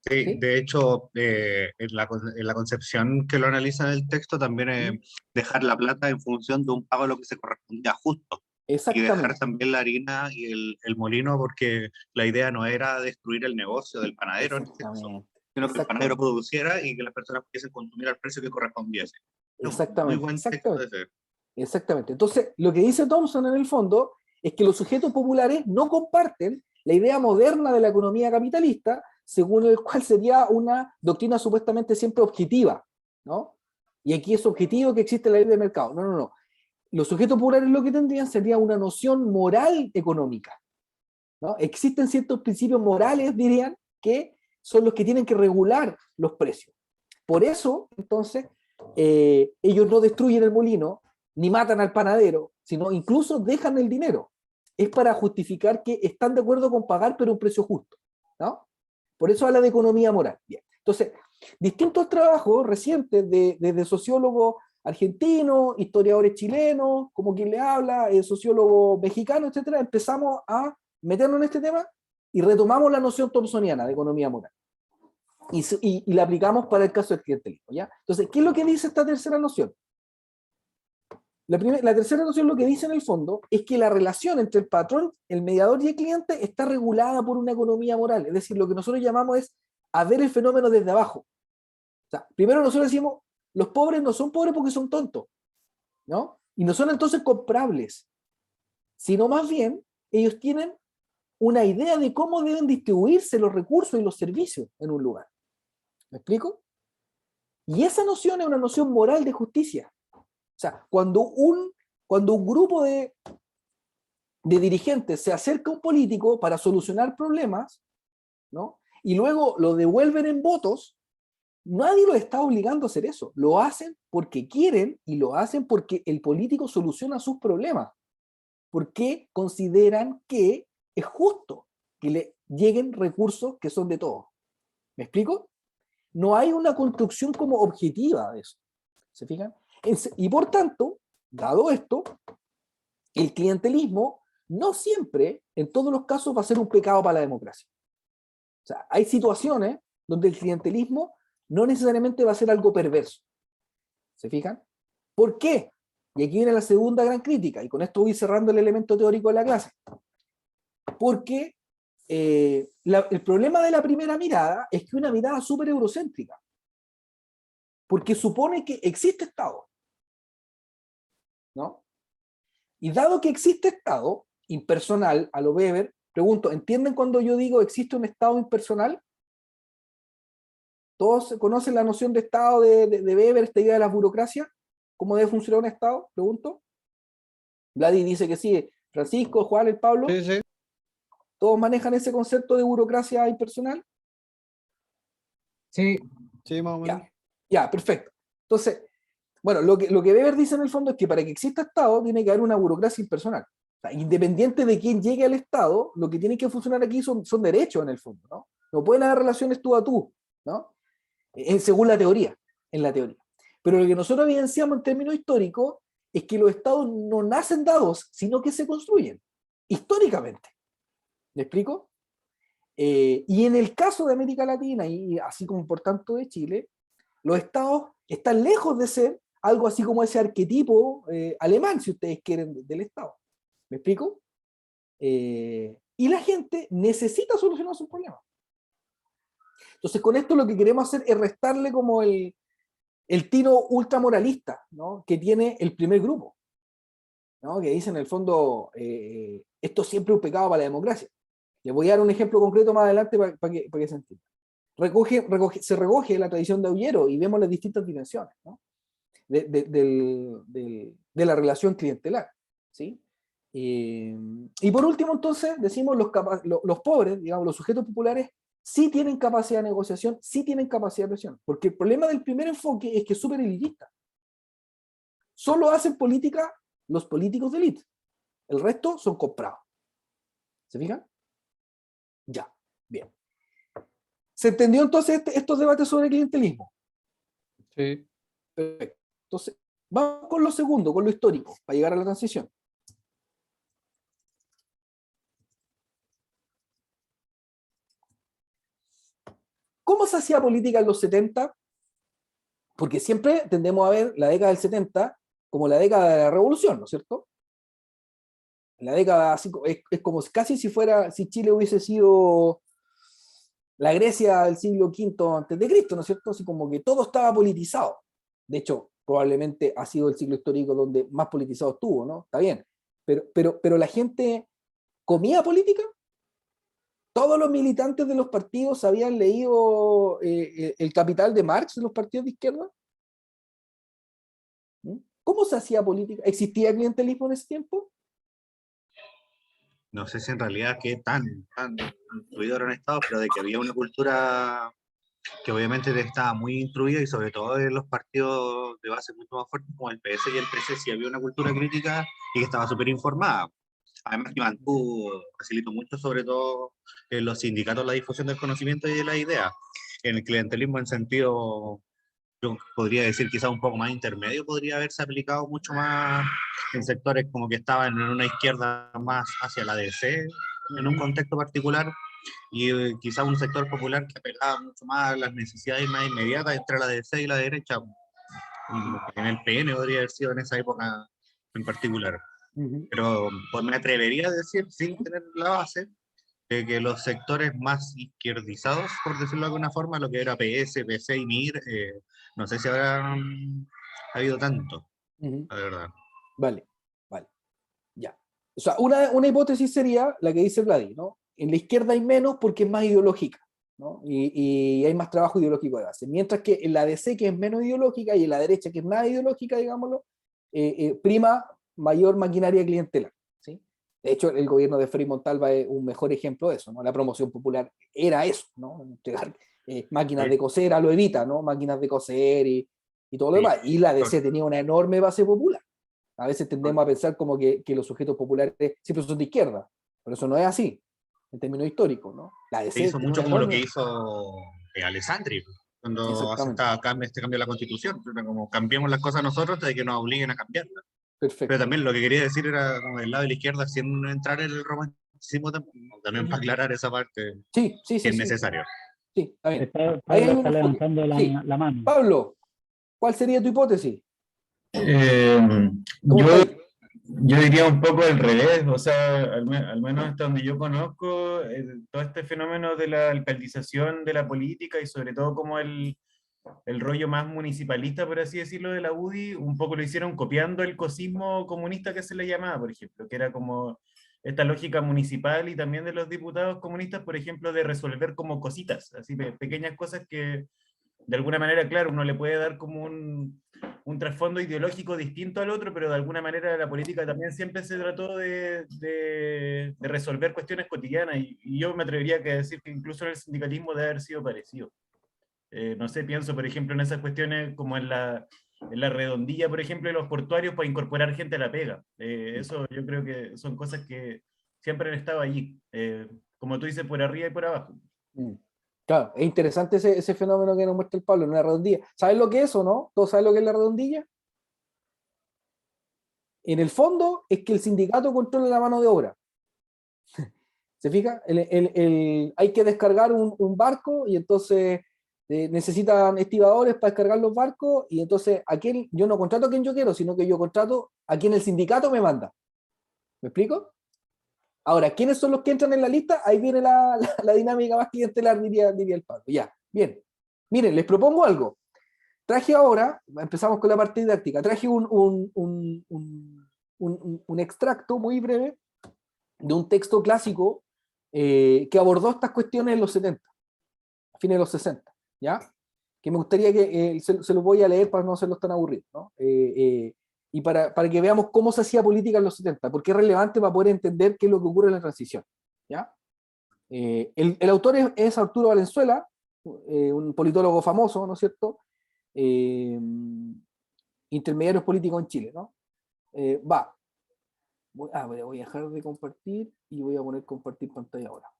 Sí, ¿Sí? de hecho, en la concepción que lo analiza en el texto también es dejar la plata en función de un pago a lo que se correspondía justo. Y dejar Exactamente. también la harina y el molino, porque la idea no era destruir el negocio del panadero en este caso, Exactamente. sino que el panadero Exactamente. produciera y que las personas pudiesen consumir al precio que correspondiese. Es un muy Exactamente. buen texto Exactamente. ese. Exactamente. Entonces, lo que dice Thompson en el fondo es que los sujetos populares no comparten la idea moderna de la economía capitalista, según el cual sería una doctrina supuestamente siempre objetiva, ¿no? Y aquí es objetivo que existe la ley de mercado. No, no, no. Los sujetos populares lo que tendrían sería una noción moral económica, ¿no? Existen ciertos principios morales, dirían, que son los que tienen que regular los precios. Por eso, entonces, ellos no destruyen el molino, ni matan al panadero, sino incluso dejan el dinero. Es para justificar que están de acuerdo con pagar, pero un precio justo, ¿no? Por eso habla de economía moral. Bien. Entonces, distintos trabajos recientes de sociólogos argentinos, historiadores chilenos, como quien le habla, sociólogos mexicanos, etcétera, empezamos a meternos en este tema y retomamos la noción thompsoniana de economía moral. Y la aplicamos para el caso del clientelismo, ¿ya? Entonces, ¿qué es lo que dice esta tercera noción? La tercera noción lo que dice en el fondo es que la relación entre el patrón, el mediador y el cliente está regulada por una economía moral. Es decir, lo que nosotros llamamos es a ver el fenómeno desde abajo. O sea, primero nosotros decimos, los pobres no son pobres porque son tontos, ¿no? Y no son entonces comprables, sino más bien ellos tienen una idea de cómo deben distribuirse los recursos y los servicios en un lugar. ¿Me explico? Y esa noción es una noción moral de justicia. O sea, cuando un grupo de dirigentes se acerca a un político para solucionar problemas, ¿no?, y luego lo devuelven en votos, nadie los está obligando a hacer eso. Lo hacen porque quieren y lo hacen porque el político soluciona sus problemas. Porque consideran que es justo que le lleguen recursos que son de todos. ¿Me explico? No hay una construcción como objetiva de eso. ¿Se fijan? Y por tanto, dado esto, el clientelismo no siempre, en todos los casos, va a ser un pecado para la democracia. O sea, hay situaciones donde el clientelismo no necesariamente va a ser algo perverso. ¿Se fijan? ¿Por qué? Y aquí viene la segunda gran crítica, y con esto voy cerrando el elemento teórico de la clase. Porque el problema de la primera mirada es que una mirada súper eurocéntrica. Porque supone que existe Estado, ¿no? Y dado que existe Estado impersonal, a lo Weber, pregunto, ¿entienden cuando yo digo existe un Estado impersonal? ¿Todos conocen la noción de Estado de Weber, esta idea de la burocracia? ¿Cómo debe funcionar un Estado? Pregunto. Vladi dice que sí. Francisco, Juan, el Pablo. Sí, sí. ¿Todos manejan ese concepto de burocracia impersonal? Sí, Sí, más o menos. Ya, perfecto. Entonces, bueno, lo que Weber dice en el fondo es que para que exista Estado tiene que haber una burocracia impersonal. O sea, independiente de quién llegue al Estado, lo que tiene que funcionar aquí son derechos en el fondo, ¿no? No pueden haber relaciones tú a tú, ¿no? Según la teoría, en la teoría. Pero lo que nosotros evidenciamos en términos históricos es que los estados no nacen dados, sino que se construyen, históricamente. ¿Me explico? Y en el caso de América Latina, y así como por tanto de Chile, los estados están lejos de ser algo así como ese arquetipo alemán, si ustedes quieren, del estado. ¿Me explico? Y la gente necesita solucionar sus problemas. Entonces, con esto lo que queremos hacer es restarle como el tiro ultramoralista, ¿no?, que tiene el primer grupo, ¿no?, que dice en el fondo, esto siempre es un pecado para la democracia. Les voy a dar un ejemplo concreto más adelante para que se entienda. Se recoge la tradición de Aullero y vemos las distintas dimensiones, ¿no?, de la relación clientelar, ¿sí? Y por último, entonces, decimos los pobres, digamos, los sujetos populares, sí tienen capacidad de negociación, sí tienen capacidad de presión, porque el problema del primer enfoque es que es súper elitista. Solo hacen política los políticos de élite, el resto son comprados. ¿Se fijan? Ya, bien. ¿Se entendió entonces estos debates sobre clientelismo? Sí. Perfecto. Entonces, vamos con lo segundo, con lo histórico, para llegar a la transición. ¿Cómo se hacía política en los 70? Porque siempre tendemos a ver la década del 70 como la década de la revolución, ¿no es cierto? La década así, es como casi si Chile hubiese sido la Grecia del siglo V antes de Cristo, ¿no es cierto? Así como que todo estaba politizado. De hecho, probablemente ha sido el ciclo histórico donde más politizado estuvo, ¿no? Está bien. Pero la gente comía política. Todos los militantes de los partidos habían leído el Capital de Marx de los partidos de izquierda. ¿Cómo se hacía política? ¿Existía clientelismo en ese tiempo? No sé si en realidad qué tan influido han estado, pero de que había una cultura que obviamente estaba muy instruida y sobre todo en los partidos de base mucho más fuertes como el PS y el PC sí había una cultura crítica y que estaba súper informada. Además que facilitó mucho sobre todo en los sindicatos la difusión del conocimiento y de las ideas. En el clientelismo en sentido, yo podría decir quizás un poco más intermedio, podría haberse aplicado mucho más en sectores como que estaban en una izquierda más hacia la DC, en un contexto particular, y quizás un sector popular que apelaba mucho más a las necesidades más inmediatas entre la DC y la derecha. En el PN podría haber sido en esa época en particular. Pero pues me atrevería a decir, sin tener la base, de que los sectores más izquierdizados, por decirlo de alguna forma, lo que era PS, PC y MIR, no sé si habrá habido tanto, la verdad. Vale, ya. O sea, una hipótesis sería la que dice Vladi, ¿no? En la izquierda hay menos porque es más ideológica, ¿no? Y hay más trabajo ideológico de base. Mientras que en la DC, que es menos ideológica, y en la derecha, que es nada ideológica, digámoslo, prima mayor maquinaria clientelar, ¿sí? De hecho, el gobierno de Frei Montalva es un mejor ejemplo de eso, ¿no? La promoción popular era eso, ¿no? Entregar máquinas de coser a lo Evita, ¿no? Máquinas de coser y todo lo demás. Y la DC tenía una enorme base popular. A veces tendemos a pensar como que los sujetos populares siempre son de izquierda, pero eso no es así, en términos históricos, ¿no? La DC Se hizo mucho como lo que hizo Alessandri, cuando hace este cambio de la Constitución, como cambiemos las cosas nosotros de que nos obliguen a cambiarlas. Perfecto. Pero también lo que quería decir era como del lado de la izquierda, sin entrar en el romanticismo, también para aclarar esa parte, sí, que es necesario. Sí, está bien. Pablo está levantando la mano. Pablo, ¿cuál sería tu hipótesis? Yo diría un poco al revés, o sea, al menos hasta donde yo conozco, todo este fenómeno de la alcaldización de la política y sobre todo como el rollo más municipalista, por así decirlo, de la UDI, un poco lo hicieron copiando el cosismo comunista que se le llamaba, por ejemplo, que era como esta lógica municipal y también de los diputados comunistas, por ejemplo, de resolver como cositas, así pequeñas cosas que de alguna manera, claro, uno le puede dar como un trasfondo ideológico distinto al otro, pero de alguna manera la política también siempre se trató de resolver cuestiones cotidianas, y yo me atrevería a decir que incluso en el sindicalismo debe haber sido parecido. No sé, pienso por ejemplo en esas cuestiones como en la redondilla, por ejemplo, de los portuarios para incorporar gente a la pega. Eso yo creo que son cosas que siempre han estado allí, como tú dices, por arriba y por abajo. Claro, es interesante ese fenómeno que nos muestra el Pablo en una redondilla. ¿Sabes lo que es o no? ¿Todos saben lo que es la redondilla? En el fondo es que el sindicato controla la mano de obra. ¿Se fija? Hay que descargar un barco y entonces necesitan estibadores para descargar los barcos y entonces yo no contrato a quien yo quiero, sino que yo contrato a quien el sindicato me manda. ¿Me explico? Ahora, ¿quiénes son los que entran en la lista? Ahí viene la dinámica más clientelar, diría el Pablo. Ya, bien. Miren, les propongo algo. Traje ahora, empezamos con la parte didáctica, traje un extracto muy breve de un texto clásico que abordó estas cuestiones en los 70, a fines de los 60, ¿ya? Que me gustaría que se los voy a leer para no hacerlos tan aburridos, ¿no? Y para que veamos cómo se hacía política en los 70, porque es relevante para poder entender qué es lo que ocurre en la transición, ¿ya? El autor es Arturo Valenzuela, un politólogo famoso, ¿no es cierto? Intermediarios políticos en Chile, ¿no? Voy a dejar de compartir y voy a poner compartir pantalla ahora.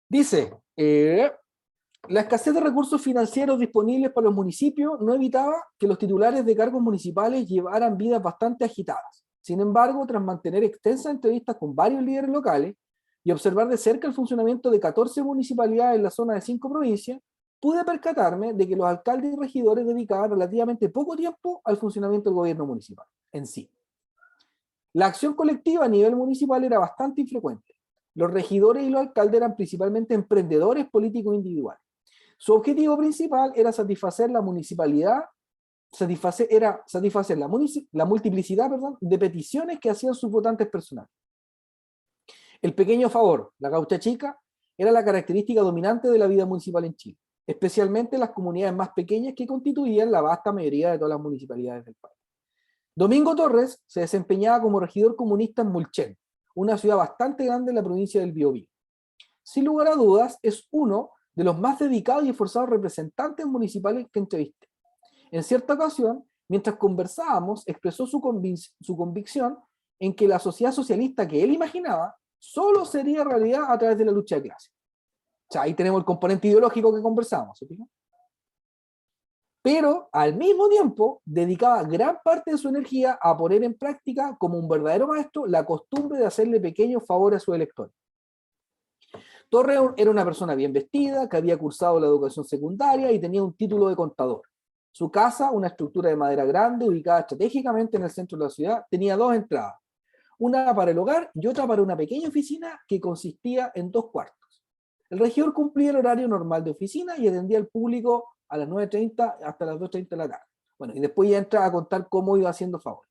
Dice, la escasez de recursos financieros disponibles para los municipios no evitaba que los titulares de cargos municipales llevaran vidas bastante agitadas. Sin embargo, tras mantener extensas entrevistas con varios líderes locales y observar de cerca el funcionamiento de 14 municipalidades en la zona de 5 provincias, pude percatarme de que los alcaldes y regidores dedicaban relativamente poco tiempo al funcionamiento del gobierno municipal en sí. La acción colectiva a nivel municipal era bastante infrecuente. Los regidores y los alcaldes eran principalmente emprendedores políticos individuales. Su objetivo principal era satisfacer la municipalidad, satisfacer la multiplicidad de peticiones que hacían sus votantes personales. El pequeño favor, la gaucha chica, era la característica dominante de la vida municipal en Chile, especialmente en las comunidades más pequeñas que constituían la vasta mayoría de todas las municipalidades del país. Domingo Torres se desempeñaba como regidor comunista en Mulchen, una ciudad bastante grande en la provincia del Biobío. Sin lugar a dudas, es uno de los más dedicados y esforzados representantes municipales que entrevisté. En cierta ocasión, mientras conversábamos, expresó su convicción en que la sociedad socialista que él imaginaba solo sería realidad a través de la lucha de clases. O sea, ahí tenemos el componente ideológico que conversamos, ¿se fijan? Pero al mismo tiempo dedicaba gran parte de su energía a poner en práctica, como un verdadero maestro, la costumbre de hacerle pequeños favores a sus electores. Torres era una persona bien vestida, que había cursado la educación secundaria y tenía un título de contador. Su casa, una estructura de madera grande ubicada estratégicamente en el centro de la ciudad, tenía 2 entradas, una para el hogar y otra para una pequeña oficina que consistía en 2 cuartos. El regidor cumplía el horario normal de oficina y atendía al público a las 9:30 hasta las 2:30 de la tarde. Bueno, y después ya entra a contar cómo iba haciendo favor.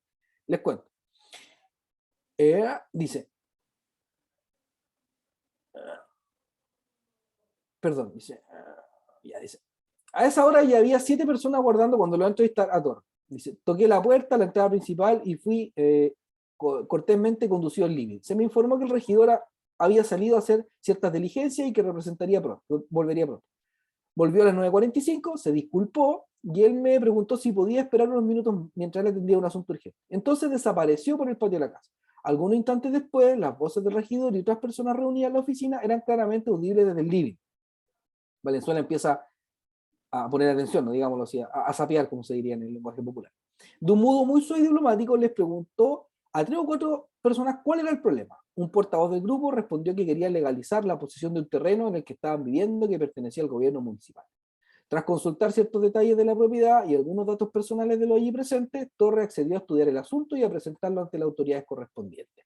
Les cuento. Dice, perdón, dice, a esa hora ya había 7 personas guardando cuando lo entrevisté a Torres. Dice, toqué la puerta, la entrada principal y fui cortésmente conducido al living. Se me informó que el regidor había salido a hacer ciertas diligencias y que volvería pronto. Volvió a las 9:45, se disculpó y él me preguntó si podía esperar unos minutos mientras él atendía un asunto urgente. Entonces desapareció por el patio de la casa. Algunos instantes después, las voces del regidor y otras personas reunidas en la oficina eran claramente audibles desde el living. Valenzuela empieza a poner atención, ¿no? Digámoslo así, a sapear, como se diría en el lenguaje popular. De un modo muy suave y diplomático les preguntó a 3 o 4 personas cuál era el problema. Un portavoz del grupo respondió que quería legalizar la posesión de un terreno en el que estaban viviendo que pertenecía al gobierno municipal. Tras consultar ciertos detalles de la propiedad y algunos datos personales de los allí presentes, Torres accedió a estudiar el asunto y a presentarlo ante las autoridades correspondientes.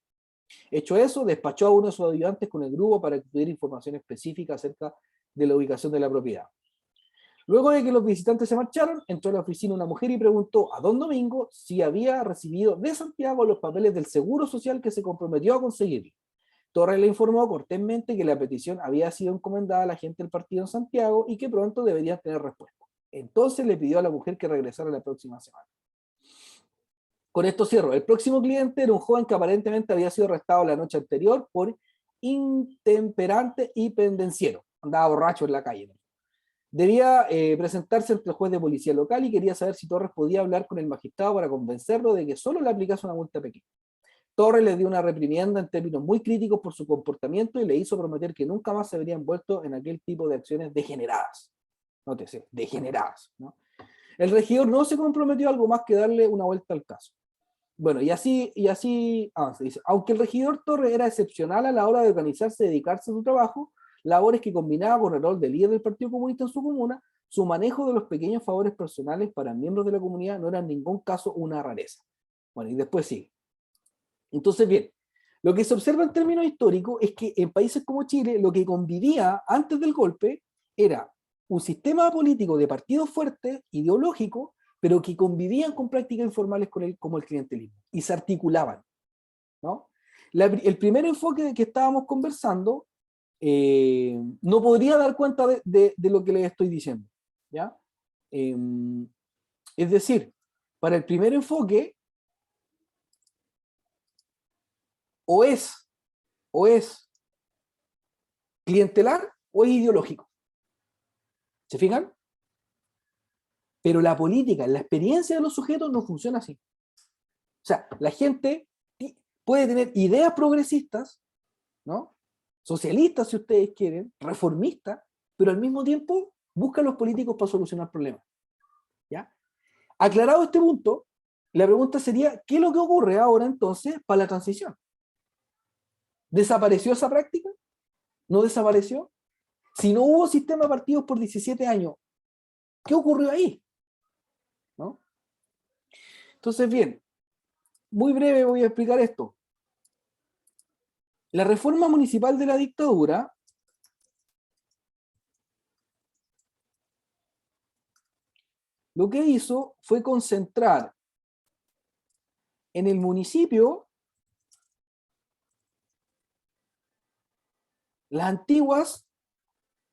Hecho eso, despachó a uno de sus ayudantes con el grupo para pedir información específica acerca de la ubicación de la propiedad. Luego de que los visitantes se marcharon, entró a la oficina una mujer y preguntó a don Domingo si había recibido de Santiago los papeles del Seguro Social que se comprometió a conseguir. Torres le informó cortésmente que la petición había sido encomendada a la gente del partido en Santiago y que pronto deberían tener respuesta. Entonces le pidió a la mujer que regresara la próxima semana. Con esto cierro. El próximo cliente era un joven que aparentemente había sido arrestado la noche anterior por intemperante y pendenciero. Andaba borracho en la calle, ¿no? Debía presentarse ante el juez de policía local y quería saber si Torres podía hablar con el magistrado para convencerlo de que solo le aplicase una multa pequeña. Torres le dio una reprimienda en términos muy críticos por su comportamiento y le hizo prometer que nunca más se vería envuelto en aquel tipo de acciones degeneradas. Nótese, degeneradas, ¿no? El regidor no se comprometió a algo más que darle una vuelta al caso. Bueno, y así avanza. Dice, aunque el regidor Torres era excepcional a la hora de organizarse y dedicarse a su trabajo, labores que combinaba con el rol de líder del Partido Comunista en su comuna, su manejo de los pequeños favores personales para miembros de la comunidad no era en ningún caso una rareza. Bueno, y después sigue. Entonces, bien, lo que se observa en términos históricos es que en países como Chile, lo que convivía antes del golpe era un sistema político de partidos fuertes, ideológicos, pero que convivían con prácticas informales como el clientelismo, y se articulaban, ¿no? El primer enfoque que estábamos conversando no podría dar cuenta de lo que les estoy diciendo, ¿ya? Es decir, para el primer enfoque, o es clientelar o es ideológico. ¿Se fijan? Pero la política, la experiencia de los sujetos no funciona así. O sea, la gente puede tener ideas progresistas, ¿no? Socialistas si ustedes quieren, reformistas, pero al mismo tiempo busca a los políticos para solucionar problemas. ¿Ya? Aclarado este punto, la pregunta sería, ¿qué es lo que ocurre ahora entonces para la transición? ¿Desapareció esa práctica? ¿No desapareció? Si no hubo sistema de partidos por 17 años, ¿qué ocurrió ahí? ¿No? Entonces, bien, muy breve voy a explicar esto. La reforma municipal de la dictadura lo que hizo fue concentrar en el municipio las antiguas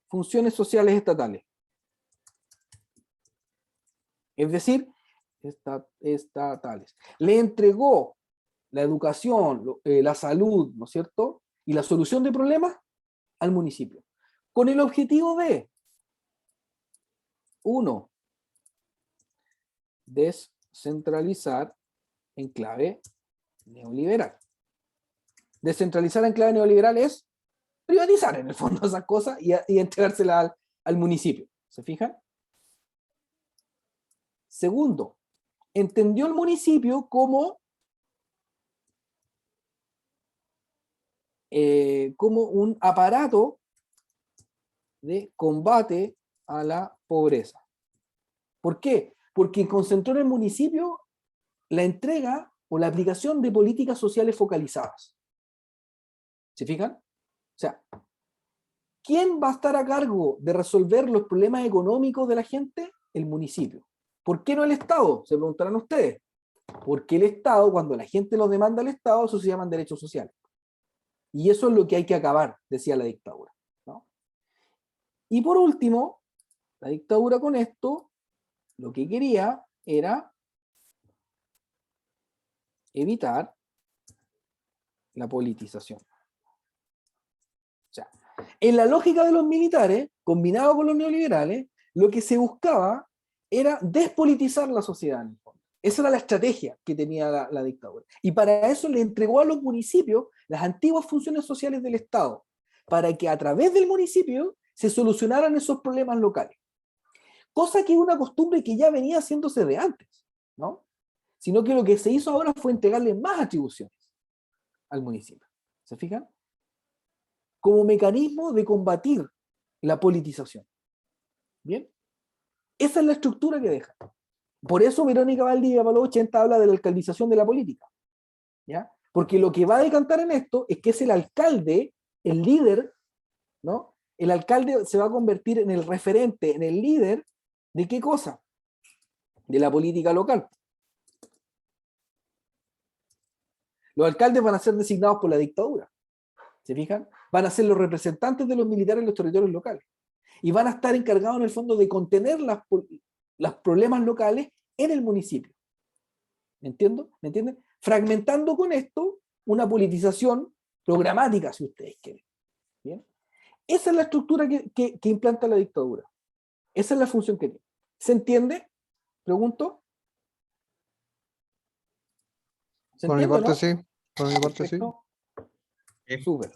funciones sociales estatales. Es decir, estatales. Le entregó la educación, la salud, ¿no es cierto? Y la solución de problemas al municipio. Con el objetivo de, uno, descentralizar en clave neoliberal. Descentralizar en clave neoliberal es privatizar en el fondo esas cosas y entregársela al municipio. ¿Se fijan? Segundo, entendió el municipio como un aparato de combate a la pobreza. ¿Por qué? Porque concentró en el municipio la entrega o la aplicación de políticas sociales focalizadas. ¿Se fijan? O sea, ¿quién va a estar a cargo de resolver los problemas económicos de la gente? El municipio. ¿Por qué no el Estado? Se preguntarán ustedes. Porque el Estado, cuando la gente los demanda al Estado, eso se llaman derechos sociales. Y eso es lo que hay que acabar, decía la dictadura, ¿no? Y por último, la dictadura con esto, lo que quería era evitar la politización. O sea, en la lógica de los militares, combinado con los neoliberales, lo que se buscaba era despolitizar la sociedad en el fondo. Esa era la estrategia que tenía la dictadura. Y para eso le entregó a los municipios las antiguas funciones sociales del Estado, para que a través del municipio se solucionaran esos problemas locales. Cosa que es una costumbre que ya venía haciéndose de antes, ¿no? Sino que lo que se hizo ahora fue entregarle más atribuciones al municipio. ¿Se fijan? Como mecanismo de combatir la politización. ¿Bien? Esa es la estructura que deja. Por eso Verónica Valdivia para los 80 habla de la alcaldización de la política. ¿Ya? Porque lo que va a decantar en esto es que es el alcalde, el líder, ¿no? El alcalde se va a convertir en el referente, en el líder, ¿de qué cosa? De la política local. Los alcaldes van a ser designados por la dictadura. ¿Se fijan? Van a ser los representantes de los militares en los territorios locales. Y van a estar encargados en el fondo de contener los problemas locales en el municipio. ¿Me entiendo? ¿Me entienden? Fragmentando con esto una politización programática, si ustedes quieren. ¿Bien? Esa es la estructura que implanta la dictadura. Esa es la función que tiene. ¿Se entiende? Pregunto. ¿Se Por mi entiende, parte, no? sí. Por mi parte, sí. ¿Perfecto? Sí. Súper.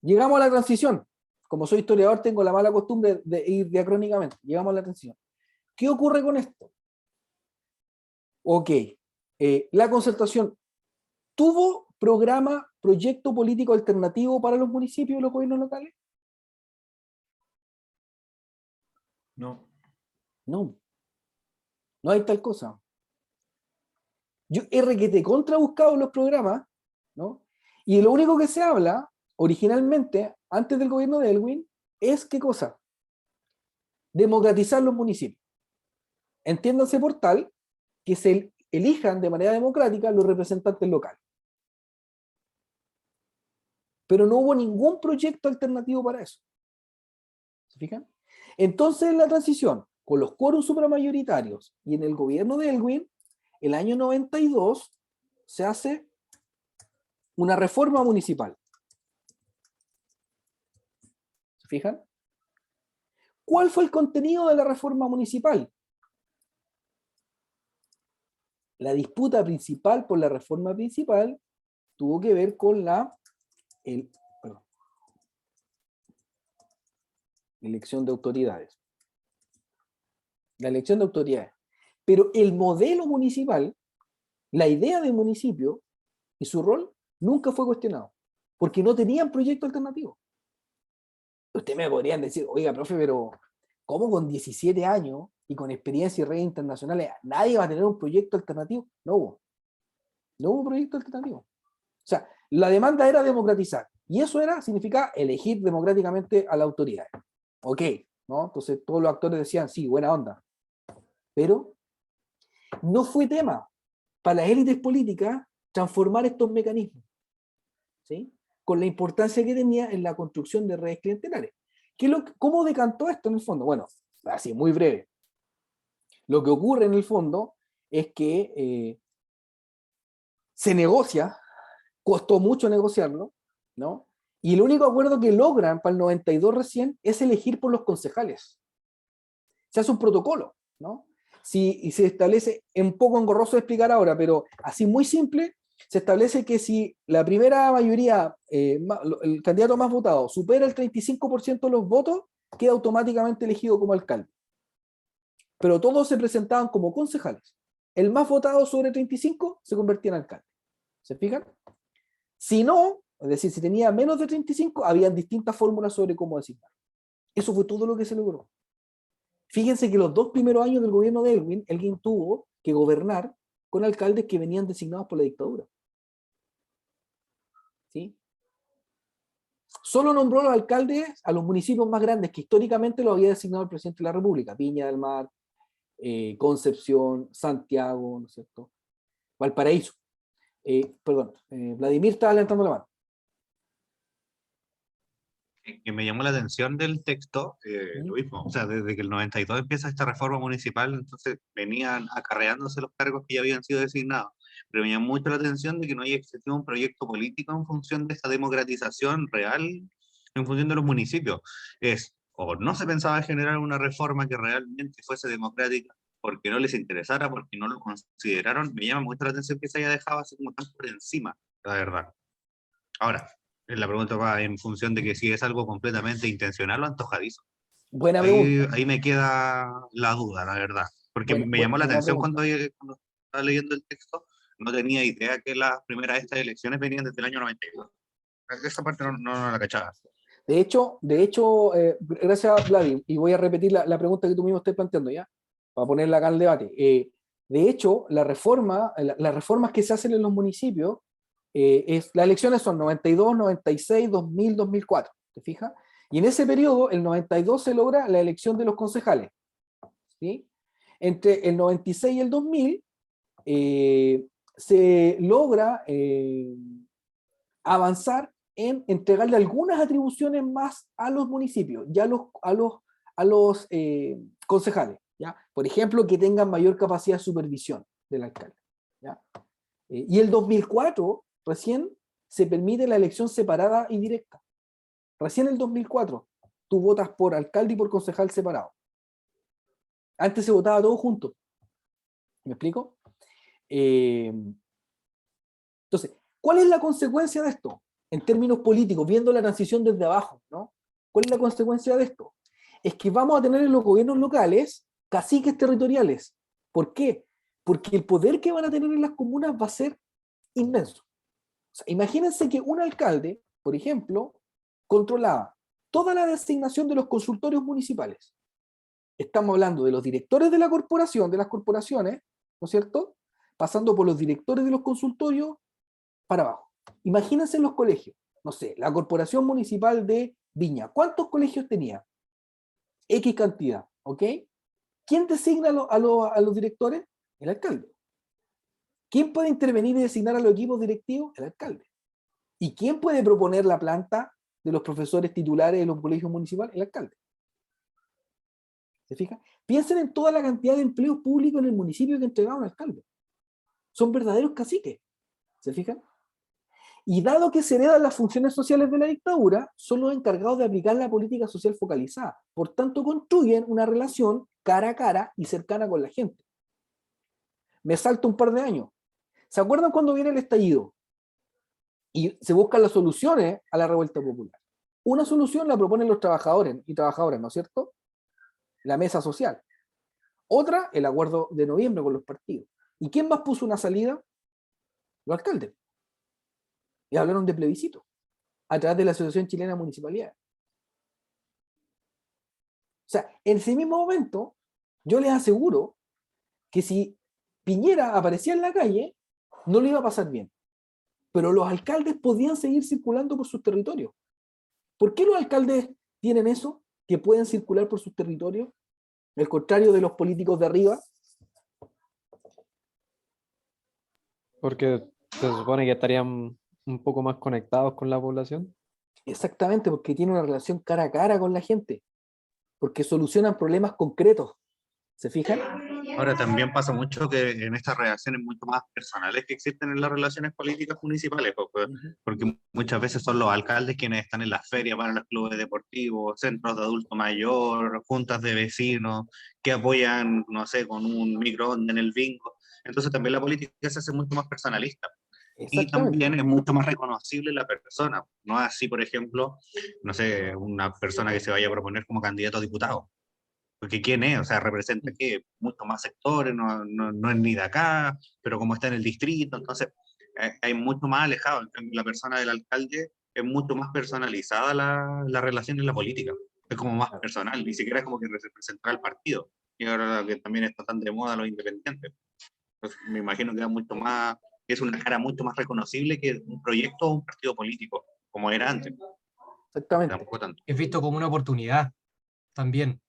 Llegamos a la transición. Como soy historiador, tengo la mala costumbre de ir diacrónicamente. Llegamos a la transición. ¿Qué ocurre con esto? Ok. La concertación tuvo programa, proyecto político alternativo para los municipios y los gobiernos locales. No. No. No hay tal cosa. Yo he requete contra buscado los programas, ¿no? Y lo único que se habla originalmente, antes del gobierno de Elwin, es ¿qué cosa? Democratizar los municipios. Entiéndanse por tal que se elijan de manera democrática los representantes locales. Pero no hubo ningún proyecto alternativo para eso. ¿Se fijan? Entonces, en la transición, con los quórums supramayoritarios y en el gobierno de Elwin, el año 92 se hace una reforma municipal. ¿Se fijan? ¿Cuál fue el contenido de la reforma municipal? La disputa principal por la reforma principal tuvo que ver con la elección de autoridades. La elección de autoridades. Pero el modelo municipal, la idea del municipio y su rol nunca fue cuestionado, porque no tenían proyecto alternativo. Ustedes me podrían decir, oiga, profe, pero ¿cómo con 17 años y con experiencia y redes internacionales nadie va a tener un proyecto alternativo? No hubo. No hubo proyecto alternativo. O sea, la demanda era democratizar. Y eso significaba elegir democráticamente a la autoridad. Ok, ¿no? Entonces todos los actores decían, sí, buena onda. Pero no fue tema para las élites políticas transformar estos mecanismos, ¿sí? Con la importancia que tenía en la construcción de redes clientelares. ¿Cómo decantó esto en el fondo? Bueno, así, muy breve. Lo que ocurre en el fondo es que se negocia, costó mucho negociarlo, ¿no? Y el único acuerdo que logran para el 92 recién es elegir por los concejales. Se hace un protocolo, ¿no? Y se establece, un poco engorroso de explicar ahora, pero así muy simple, se establece que si la primera mayoría, el candidato más votado, supera el 35% de los votos, queda automáticamente elegido como alcalde. Pero todos se presentaban como concejales. El más votado sobre 35 se convertía en alcalde. ¿Se fijan? Si no, es decir, si tenía menos de 35, habían distintas fórmulas sobre cómo designar. Eso fue todo lo que se logró. Fíjense que los 2 primeros años del gobierno de Elwin tuvo que gobernar con alcaldes que venían designados por la dictadura. ¿Sí? Solo nombró a los alcaldes a los municipios más grandes que históricamente lo había designado el presidente de la República: Viña del Mar, Concepción, Santiago, ¿no es cierto? Valparaíso. Vladimir estaba levantando la mano. Que me llamó la atención del texto, lo mismo, o sea, desde que el 92 empieza esta reforma municipal, entonces venían acarreándose los cargos que ya habían sido designados, pero me llamó mucho la atención de que no haya existido un proyecto político en función de esta democratización real, en función de los municipios. O no se pensaba generar una reforma que realmente fuese democrática, porque no les interesara, porque no lo consideraron. Me llama mucho la atención que se haya dejado así como tan por encima, la verdad. Ahora, la pregunta va en función de que si es algo completamente intencional o antojadizo. Buena pregunta. Ahí me queda la duda, la verdad. Porque me llamó la Buena atención pregunta. cuando estaba leyendo el texto. No tenía idea que las primeras de estas elecciones venían desde el año 92. Esa parte no la cachaba. De hecho, gracias, Vladi, y voy a repetir la pregunta que tú mismo estás planteando, ¿ya? Para ponerla acá al debate. De hecho, las reformas que se hacen en los municipios, las elecciones son 92, 96, 2000, 2004, ¿te fijas? Y en ese periodo, el 92 se logra la elección de los concejales, ¿sí? Entre el 96 y el 2000 se logra avanzar en entregarle algunas atribuciones más a los municipios y a los concejales, ¿ya? Por ejemplo, que tengan mayor capacidad de supervisión del alcalde, ¿ya? Y el 2004 recién se permite la elección separada y directa. Recién el 2004 tú votas por alcalde y por concejal separado. Antes se votaba todo junto. ¿Me explico? Entonces, ¿cuál es la consecuencia de esto? En términos políticos, viendo la transición desde abajo, ¿no? ¿Cuál es la consecuencia de esto? Es que vamos a tener en los gobiernos locales caciques territoriales. ¿Por qué? Porque el poder que van a tener en las comunas va a ser inmenso. O sea, imagínense que un alcalde, por ejemplo, controlaba toda la designación de los consultorios municipales. Estamos hablando de los directores de la corporación, de las corporaciones, ¿no es cierto? Pasando por los directores de los consultorios para abajo. Imagínense en los colegios. No sé, la corporación municipal de Viña. ¿Cuántos colegios tenía? X cantidad, ¿ok? ¿Quién designa a los directores? El alcalde. ¿Quién puede intervenir y designar a los equipos directivos? El alcalde. ¿Y quién puede proponer la planta de los profesores titulares de los colegios municipales? El alcalde. ¿Se fijan? Piensen en toda la cantidad de empleos públicos en el municipio que entregaron al alcalde. Son verdaderos caciques. ¿Se fijan? Y dado que se heredan las funciones sociales de la dictadura, son los encargados de aplicar la política social focalizada. Por tanto, construyen una relación cara a cara y cercana con la gente. Me salto un par de años. ¿Se acuerdan cuando viene el estallido? Y se buscan las soluciones a la revuelta popular. Una solución la proponen los trabajadores y trabajadoras, ¿no es cierto? La mesa social. Otra, el acuerdo de noviembre con los partidos. ¿Y quién más puso una salida? Los alcaldes. Y hablaron de plebiscito a través de la Asociación Chilena de Municipalidades. O sea, en ese mismo momento, yo les aseguro que si Piñera aparecía en la calle, no le iba a pasar bien. Pero los alcaldes podían seguir circulando por sus territorios. ¿Por qué los alcaldes tienen eso? Que pueden circular por sus territorios, al contrario de los políticos de arriba. Porque se supone que estarían un poco más conectados con la población. Exactamente, porque tienen una relación cara a cara con la gente. Porque solucionan problemas concretos. ¿Se fijan? Ahora también pasa mucho que en estas relaciones mucho más personales que existen en las relaciones políticas municipales, porque muchas veces son los alcaldes quienes están en las ferias para los clubes deportivos, centros de adulto mayor, juntas de vecinos, que apoyan, no sé, con un microondas en el bingo. Entonces también la política se hace mucho más personalista. Y también es mucho más reconocible la persona. No es así, por ejemplo, no sé, una persona que se vaya a proponer como candidato a diputado. Porque quién es, o sea, representa que muchos más sectores, no es ni de acá, pero como está en el distrito, entonces hay mucho más alejado. En cambio, la persona del alcalde es mucho más personalizada la relación en la política. Es como más personal, ni siquiera es como que representa al partido. Y ahora que también está tan de moda los independientes. Entonces, me imagino que es una cara mucho más reconocible que un proyecto o un partido político, como era antes. Exactamente. Tampoco tanto. Es visto como una oportunidad también,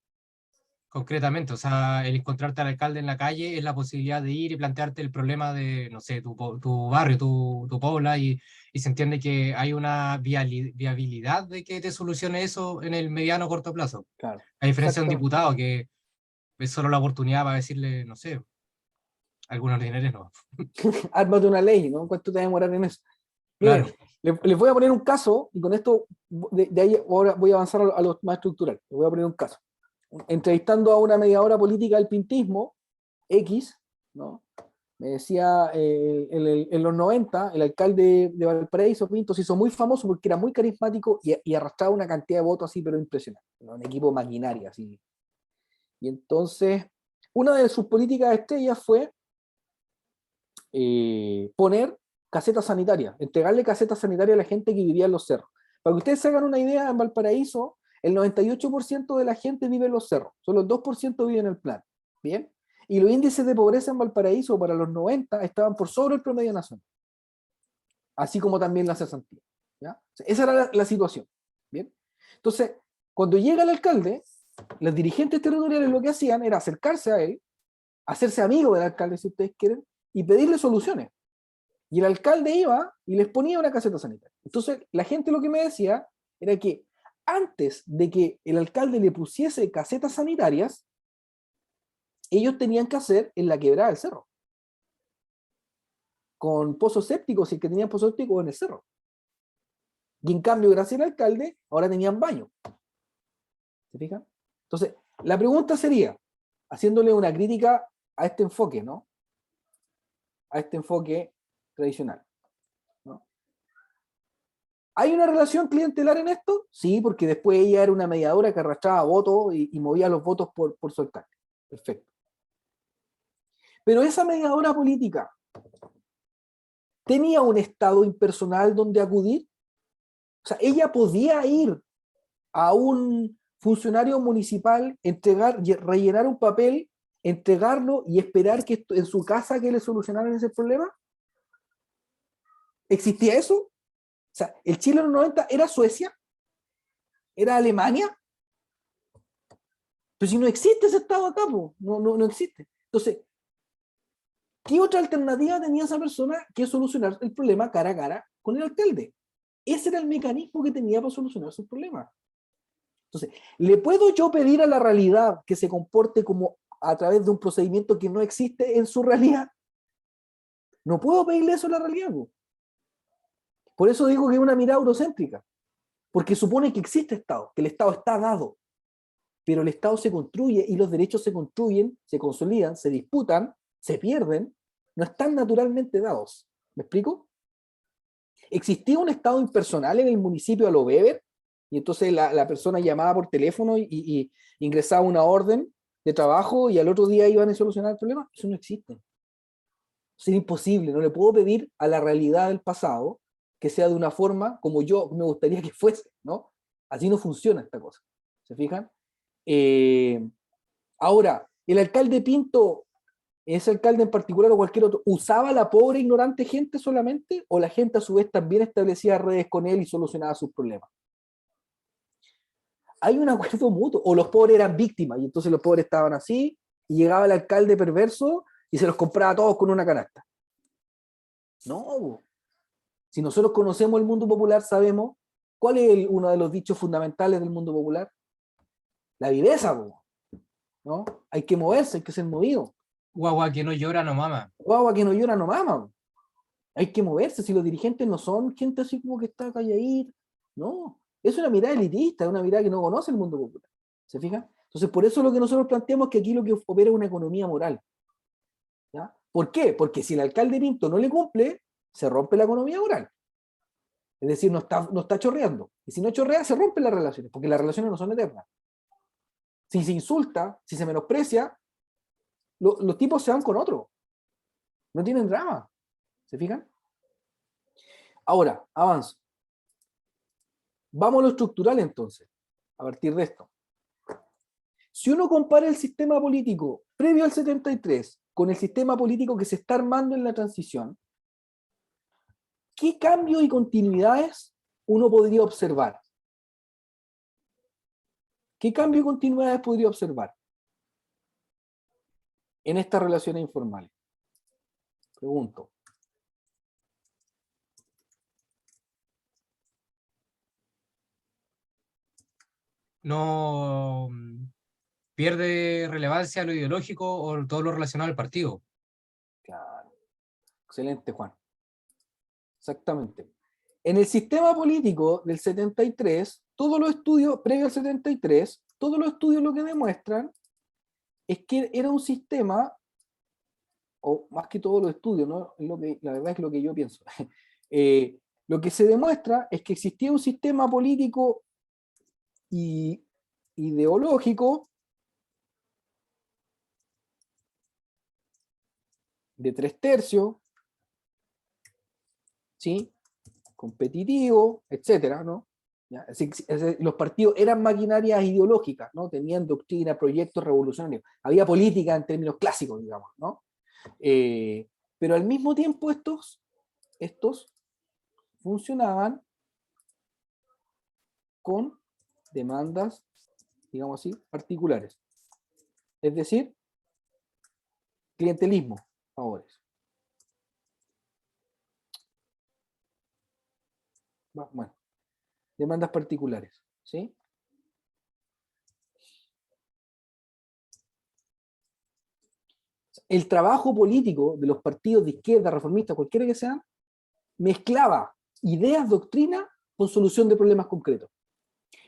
concretamente. O sea, el encontrarte al alcalde en la calle es la posibilidad de ir y plantearte el problema de, no sé, tu barrio, tu pobla, y se entiende que hay una viabilidad de que te solucione eso en el mediano o corto plazo. Claro. A diferencia de un Exactamente. diputado que es solo la oportunidad para decirle, no sé, algunos dineros no. Ármate una ley, ¿no? ¿Cuánto te va a demorar en eso? Miren, Claro. les voy a poner un caso, y con esto de ahí ahora voy a avanzar a lo más estructural. Les voy a poner un caso. Entrevistando a una mediadora política del pintismo, X, ¿no? Me decía, en los 90, el alcalde de Valparaíso, Pinto, se hizo muy famoso porque era muy carismático y arrastraba una cantidad de votos así, pero impresionante, ¿no? Un equipo maquinaria, así. Y entonces, una de sus políticas estrellas fue poner casetas sanitarias, entregarle casetas sanitarias a la gente que vivía en los cerros. Para que ustedes se hagan una idea, en Valparaíso, el 98% de la gente vive en los cerros, solo el 2% vive en el plano. ¿Bien? Y los índices de pobreza en Valparaíso para los 90 estaban por sobre el promedio nacional, así como también la cesantía. ¿Ya? O sea, esa era la situación. ¿Bien? Entonces, cuando llega el alcalde, los dirigentes territoriales lo que hacían era acercarse a él, hacerse amigo del alcalde, si ustedes quieren, y pedirle soluciones. Y el alcalde iba y les ponía una caseta sanitaria. Entonces, la gente lo que me decía era que antes de que el alcalde le pusiese casetas sanitarias, ellos tenían que hacer en la quebrada del cerro, con pozos sépticos, si es que tenían pozos sépticos en el cerro. Y en cambio, gracias al alcalde, ahora tenían baño. ¿Se fijan? Entonces, la pregunta sería, haciéndole una crítica a este enfoque, ¿no? A este enfoque tradicional. ¿Hay una relación clientelar en esto? Sí, porque después ella era una mediadora que arrastraba votos y movía los votos por su alcalde. Perfecto. Pero esa mediadora política tenía un estado impersonal donde acudir. O sea, ella podía ir a un funcionario municipal, rellenar un papel, entregarlo y esperar que en su casa que le solucionaran ese problema. ¿Existía eso? O sea, ¿el Chile en los 90 era Suecia? ¿Era Alemania? Pero si no existe ese estado acá, no existe. Entonces, ¿qué otra alternativa tenía esa persona que solucionar el problema cara a cara con el alcalde? Ese era el mecanismo que tenía para solucionar su problema. Entonces, ¿le puedo yo pedir a la realidad que se comporte como a través de un procedimiento que no existe en su realidad? No puedo pedirle eso a la realidad. Por eso digo que es una mirada eurocéntrica, porque supone que existe Estado, que el Estado está dado, pero el Estado se construye y los derechos se construyen, se consolidan, se disputan, se pierden, no están naturalmente dados. ¿Me explico? ¿Existía un Estado impersonal en el municipio a lo Weber? Y entonces la persona llamaba por teléfono y ingresaba una orden de trabajo y al otro día iban a solucionar el problema. Eso no existe. Es imposible. No le puedo pedir a la realidad del pasado que sea de una forma como yo me gustaría que fuese, ¿no? Así no funciona esta cosa. ¿Se fijan? Ahora, el alcalde Pinto, ese alcalde en particular o cualquier otro, ¿usaba a la pobre ignorante gente solamente? ¿O la gente a su vez también establecía redes con él y solucionaba sus problemas? Hay un acuerdo mutuo, o los pobres eran víctimas, y entonces los pobres estaban así, y llegaba el alcalde perverso, y se los compraba a todos con una canasta. No, si nosotros conocemos el mundo popular, sabemos cuál es uno de los dichos fundamentales del mundo popular. La viveza, ¿no? Hay que moverse, hay que ser movido. Guagua que no llora no mama. Guagua que no llora no mama. Hay que moverse, si los dirigentes no son gente así como que está calladita, no. Es una mirada elitista, es una mirada que no conoce el mundo popular. ¿Se fijan? Entonces, por eso lo que nosotros planteamos es que aquí lo que opera es una economía moral. ¿Ya? ¿Por qué? Porque si el alcalde Pinto no le cumple, se rompe la economía moral. Es decir, no está chorreando. Y si no chorrea, se rompen las relaciones, porque las relaciones no son eternas. Si se insulta, si se menosprecia, los tipos se van con otro. No tienen drama. ¿Se fijan? Ahora, avanzo. Vamos a lo estructural entonces, a partir de esto. Si uno compara el sistema político previo al 73 con el sistema político que se está armando en la transición, ¿qué cambios y continuidades uno podría observar? ¿Qué cambios y continuidades podría observar en estas relaciones informales? Pregunto. No pierde relevancia lo ideológico o todo lo relacionado al partido. Claro. Excelente, Juan. Exactamente. En el sistema político del 73, todos los estudios, previo al 73, todos los estudios lo que demuestran es que era un sistema, o más que todos los estudios, ¿no? La verdad es lo que yo pienso. Lo que se demuestra es que existía un sistema político y ideológico de 3/3, ¿sí? Competitivo, etcétera, ¿no? ¿Ya? Los partidos eran maquinarias ideológicas, ¿no? Tenían doctrina, proyectos revolucionarios. Había política en términos clásicos, digamos, ¿no? Pero al mismo tiempo estos funcionaban con demandas, digamos así, particulares. Es decir, clientelismo, favores. Bueno, demandas particulares, ¿sí? El trabajo político de los partidos de izquierda, reformistas, cualquiera que sean, mezclaba ideas, doctrina, con solución de problemas concretos.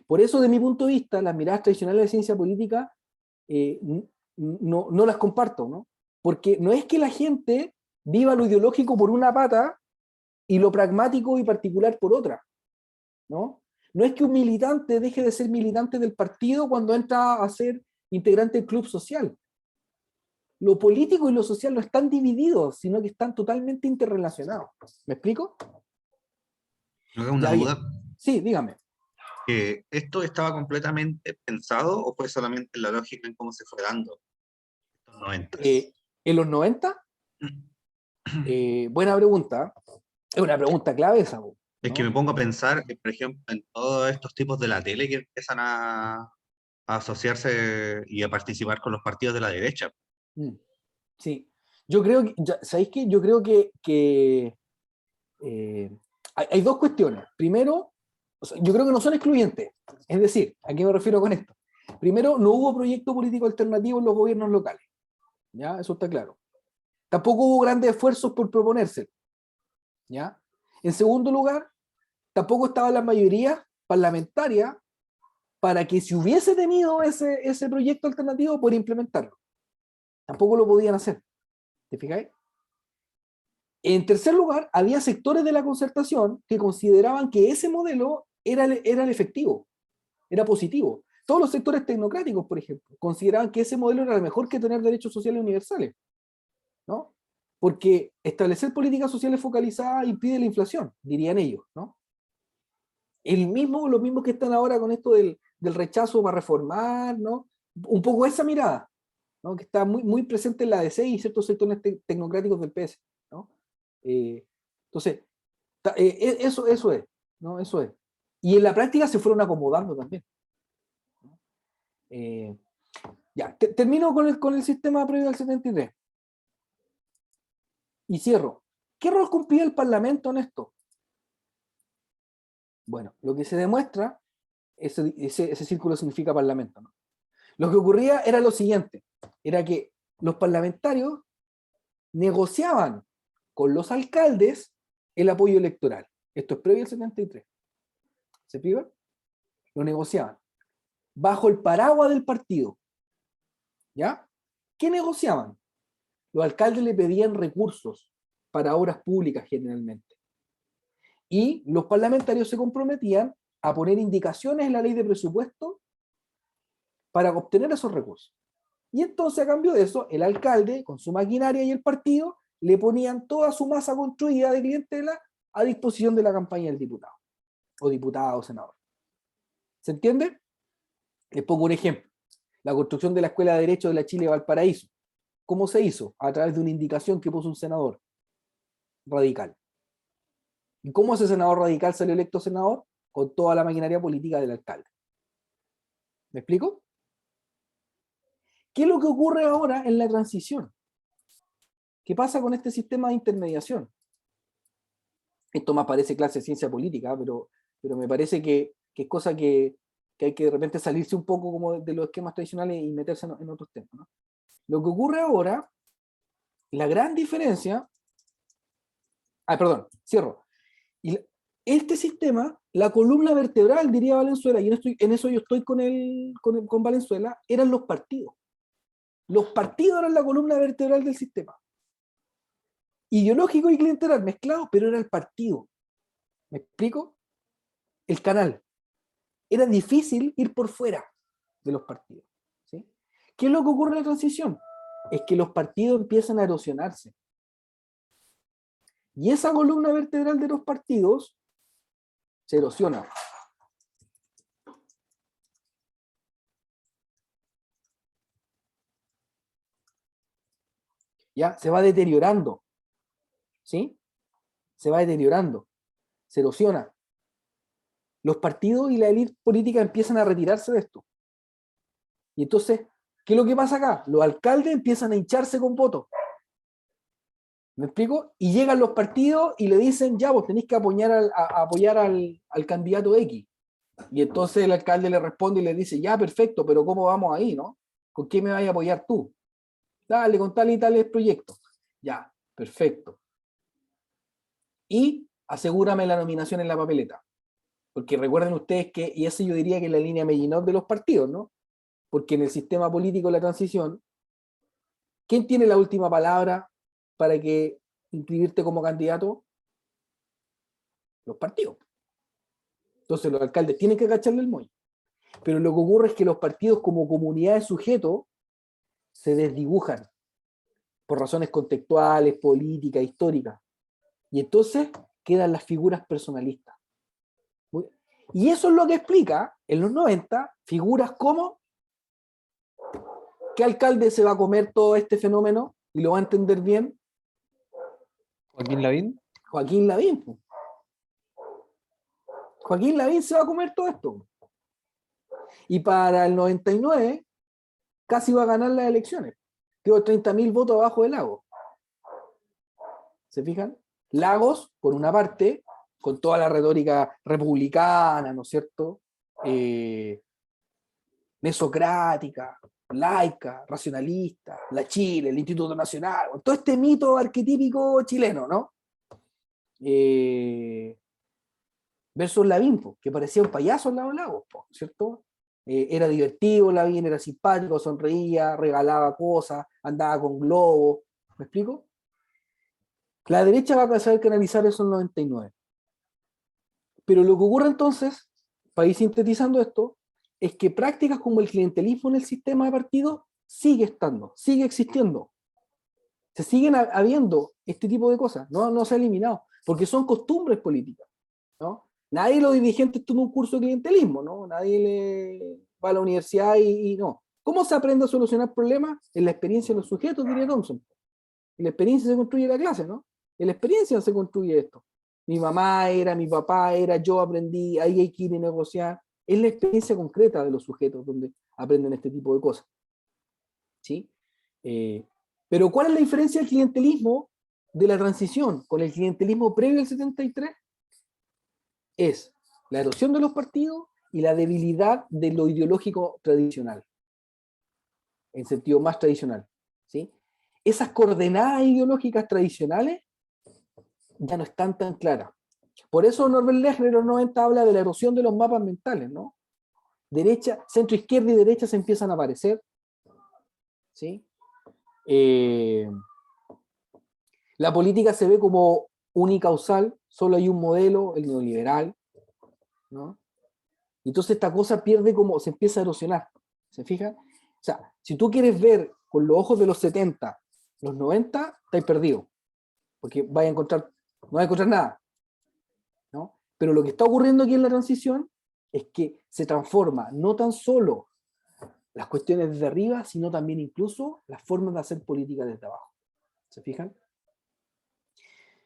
Por eso, de mi punto de vista, las miradas tradicionales de ciencia política no las comparto, ¿no? Porque no es que la gente viva lo ideológico por una pata y lo pragmático y particular por otra. ¿no? No es que un militante deje de ser militante del partido cuando entra a ser integrante del club social. Lo político y lo social no están divididos, sino que están totalmente interrelacionados. ¿Me explico? No es una Ya bien. duda. Sí, dígame. ¿Esto estaba completamente pensado o fue solamente la lógica en cómo se fue dando en los 90? En los 90, buena pregunta. Es una pregunta clave esa, ¿no? Es que me pongo a pensar, por ejemplo, en todos estos tipos de la tele que empiezan a asociarse y a participar con los partidos de la derecha. Sí. Yo creo que, ¿sabéis qué? Yo creo que hay dos cuestiones. Primero, o sea, yo creo que no son excluyentes. Es decir, ¿a qué me refiero con esto? Primero, no hubo proyecto político alternativo en los gobiernos locales. ¿Ya? Eso está claro. Tampoco hubo grandes esfuerzos por proponerse. ¿Ya? En segundo lugar, tampoco estaba la mayoría parlamentaria para que si hubiese tenido ese proyecto alternativo, poder implementarlo. Tampoco lo podían hacer. ¿Te fijáis? En tercer lugar, había sectores de la concertación que consideraban que ese modelo era el efectivo, era positivo. Todos los sectores tecnocráticos, por ejemplo, consideraban que ese modelo era mejor que tener derechos sociales universales, ¿no? Porque establecer políticas sociales focalizadas impide la inflación, dirían ellos, ¿no? Los mismos que están ahora con esto del rechazo para reformar, ¿no? Un poco esa mirada, ¿no? Que está muy, muy presente en la DC y ciertos sectores tecnocráticos del PS, ¿no? Entonces, eso es, ¿no? Eso es. Y en la práctica se fueron acomodando también. Ya, termino con el sistema previo al 73. Y cierro. ¿Qué rol cumplía el Parlamento en esto? Bueno, lo que se demuestra, ese círculo significa Parlamento, ¿no? Lo que ocurría era lo siguiente, era que los parlamentarios negociaban con los alcaldes el apoyo electoral. Esto es previo al 73. ¿Se piba? Lo negociaban. Bajo el paraguas del partido. ¿Ya? ¿Qué negociaban? Los alcaldes le pedían recursos para obras públicas generalmente. Y los parlamentarios se comprometían a poner indicaciones en la ley de presupuesto para obtener esos recursos. Y entonces, a cambio de eso, el alcalde, con su maquinaria y el partido, le ponían toda su masa construida de clientela a disposición de la campaña del diputado, o diputada o senador. ¿Se entiende? Les pongo un ejemplo. La construcción de la Escuela de Derecho de la Chile Valparaíso. ¿Cómo se hizo? A través de una indicación que puso un senador radical. ¿Y cómo ese senador radical salió electo senador? Con toda la maquinaria política del alcalde. ¿Me explico? ¿Qué es lo que ocurre ahora en la transición? ¿Qué pasa con este sistema de intermediación? Esto más parece clase de ciencia política, pero me parece que es cosa que hay que de repente salirse un poco como de los esquemas tradicionales y meterse en otros temas, ¿no? Lo que ocurre ahora, la gran diferencia... cierro. Y este sistema, la columna vertebral, diría Valenzuela, y en eso yo estoy con Valenzuela, eran los partidos. Los partidos eran la columna vertebral del sistema. Ideológico y clientelar mezclados, pero era el partido. ¿Me explico? El canal. Era difícil ir por fuera de los partidos. ¿Sí? ¿Qué es lo que ocurre en la transición? Es que los partidos empiezan a erosionarse. Y esa columna vertebral de los partidos se erosiona. ¿Ya? Se va deteriorando. ¿Sí? Se va deteriorando. Se erosiona. Los partidos y la élite política empiezan a retirarse de esto. Y entonces, ¿qué es lo que pasa acá? Los alcaldes empiezan a hincharse con votos. ¿Me explico? Y llegan los partidos y le dicen, ya, vos tenéis que apoyar al candidato X. Y entonces el alcalde le responde y le dice, ya, perfecto, pero ¿cómo vamos ahí, no? ¿Con qué me vas a apoyar tú? Dale, con tal y tales proyectos. Ya, perfecto. Y asegúrame la nominación en la papeleta. Porque recuerden ustedes que, y eso yo diría que es la línea Mellinot de los partidos, ¿no? Porque en el sistema político de la transición, ¿quién tiene la última palabra para que inscribirte como candidato? Los partidos. Entonces los alcaldes tienen que agacharle el moño. Pero lo que ocurre es que los partidos como comunidad de sujetos se desdibujan por razones contextuales, políticas, históricas. Y entonces quedan las figuras personalistas. Y eso es lo que explica en los 90 figuras como ¿qué alcalde se va a comer todo este fenómeno y lo va a entender bien? Joaquín Lavín. Joaquín Lavín. Po. Joaquín Lavín se va a comer todo esto. Y para el 99 casi va a ganar las elecciones. Quedó 30.000 votos abajo de Lagos. ¿Se fijan? Lagos, por una parte, con toda la retórica republicana, ¿no es cierto? Mesocrática, laica, racionalista, la Chile, el Instituto Nacional, todo este mito arquetípico chileno, ¿no? Versus Lavín, que parecía un payaso al lado de Lagos, ¿cierto? Era divertido Lavín, era simpático, sonreía, regalaba cosas, andaba con globos, ¿me explico? La derecha va a saber canalizar eso en el 99. Pero lo que ocurre entonces, para ir sintetizando esto, es que prácticas como el clientelismo en el sistema de partidos sigue estando, sigue existiendo. Se siguen habiendo este tipo de cosas, no se ha eliminado, porque son costumbres políticas, ¿no? Nadie de los dirigentes toma un curso de clientelismo, ¿no? Nadie le va a la universidad y no. ¿Cómo se aprende a solucionar problemas? En la experiencia de los sujetos, diría Thompson. En la experiencia se construye la clase, ¿no? En la experiencia se construye esto. Mi mamá era, mi papá era, yo aprendí, ahí hay que ir y negociar. Es la experiencia concreta de los sujetos donde aprenden este tipo de cosas. ¿Sí? Pero ¿cuál es la diferencia del clientelismo de la transición con el clientelismo previo al 73? Es la erosión de los partidos y la debilidad de lo ideológico tradicional, en sentido más tradicional. ¿Sí? Esas coordenadas ideológicas tradicionales ya no están tan claras. Por eso Norbert Lechner en los 90 habla de la erosión de los mapas mentales, ¿no? Derecha, centro izquierda y derecha se empiezan a aparecer. ¿Sí? La política se ve como unicausal, solo hay un modelo, el neoliberal, ¿no? Entonces esta cosa pierde como, se empieza a erosionar, ¿se fijan? O sea, si tú quieres ver con los ojos de los 70, los 90, estáis perdido, porque no vas a encontrar nada, ¿no? Pero lo que está ocurriendo aquí en la transición es que se transforma no tan solo las cuestiones desde arriba, sino también incluso las formas de hacer política desde abajo. ¿Se fijan?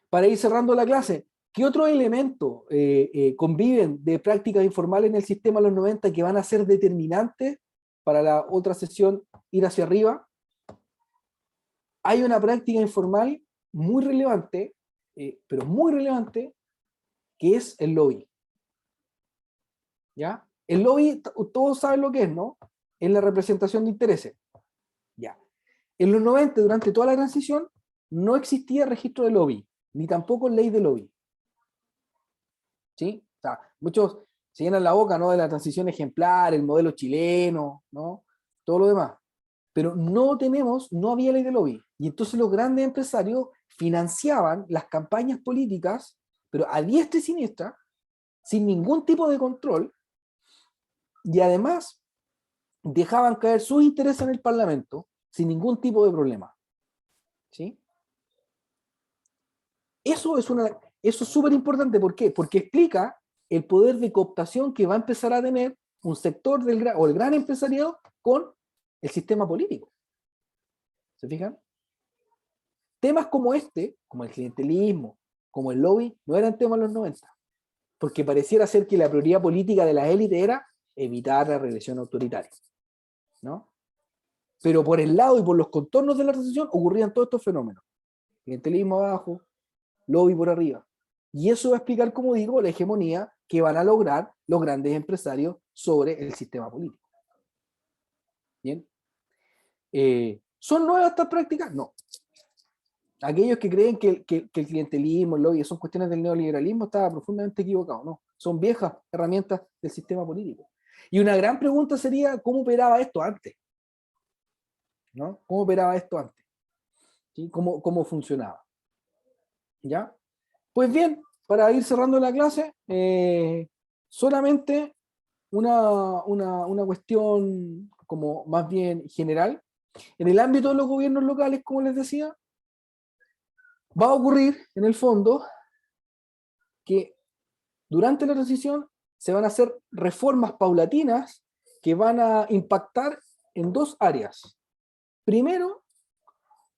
Para ir cerrando la clase, ¿qué otros elementos conviven de prácticas informales en el sistema de los 90 que van a ser determinantes para la otra sesión ir hacia arriba? Hay una práctica informal muy relevante, pero muy relevante, que es el lobby. ¿Ya? El lobby, todos saben lo que es, ¿no? Es la representación de intereses. Ya. En los 90, durante toda la transición, no existía registro de lobby, ni tampoco ley de lobby. ¿Sí? O sea, muchos se llenan la boca, ¿no? De la transición ejemplar, el modelo chileno, ¿no? Todo lo demás. Pero no había ley de lobby. Y entonces los grandes empresarios financiaban las campañas políticas, pero a diestra y siniestra, sin ningún tipo de control, y además dejaban caer sus intereses en el Parlamento sin ningún tipo de problema. ¿Sí? Eso es súper importante. ¿Por qué? Porque explica el poder de cooptación que va a empezar a tener un sector el gran empresariado con el sistema político. ¿Se fijan? Temas como este, como el clientelismo, como el lobby, no eran temas en los 90. Porque pareciera ser que la prioridad política de la élite era evitar la regresión autoritaria, ¿no? Pero por el lado y por los contornos de la transición ocurrían todos estos fenómenos. Clientelismo abajo, lobby por arriba. Y eso va a explicar, como digo, la hegemonía que van a lograr los grandes empresarios sobre el sistema político. ¿Bien? ¿Son nuevas estas prácticas? No. Aquellos que creen que el clientelismo, el lobby son cuestiones del neoliberalismo, están profundamente equivocados. No, son viejas herramientas del sistema político. Y una gran pregunta sería, ¿cómo operaba esto antes? ¿No? ¿Cómo operaba esto antes? ¿Sí? ¿Cómo funcionaba? ¿Ya? Pues bien, para ir cerrando la clase, solamente una cuestión como más bien general. En el ámbito de los gobiernos locales, como les decía, va a ocurrir en el fondo que durante la transición se van a hacer reformas paulatinas que van a impactar en dos áreas. Primero,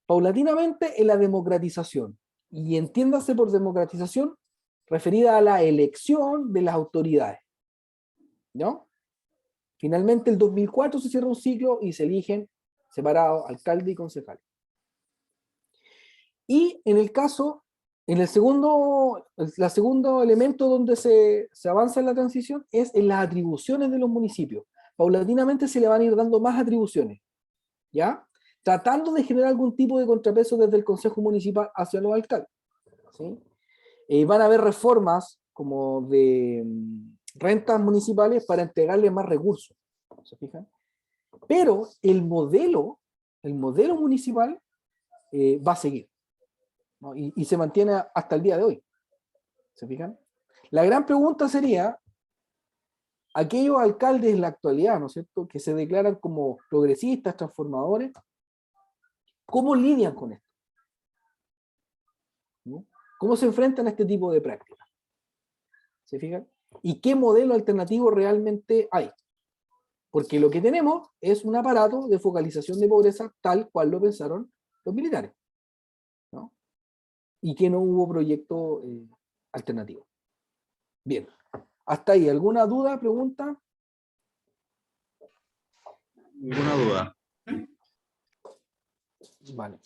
paulatinamente en la democratización. Y entiéndase por democratización referida a la elección de las autoridades, ¿no? Finalmente, el 2004 se cierra un ciclo y se eligen separados alcalde y concejales. Y en el caso, en el segundo elemento donde se avanza en la transición es en las atribuciones de los municipios. Paulatinamente se le van a ir dando más atribuciones, ¿ya? Tratando de generar algún tipo de contrapeso desde el Consejo Municipal hacia los alcaldes, ¿sí? Van a haber reformas como de rentas municipales para entregarle más recursos, ¿se fijan? Pero el modelo municipal va a seguir, ¿no? Y se mantiene hasta el día de hoy, ¿se fijan? La gran pregunta sería, aquellos alcaldes en la actualidad, ¿no es cierto?, que se declaran como progresistas, transformadores, ¿cómo lidian con esto? ¿No? ¿Cómo se enfrentan a este tipo de prácticas? ¿Se fijan? ¿Y qué modelo alternativo realmente hay? Porque lo que tenemos es un aparato de focalización de pobreza tal cual lo pensaron los militares, ¿no? Y que no hubo proyecto alternativo. Bien, hasta ahí. ¿Alguna duda, pregunta? Ninguna duda. Vale.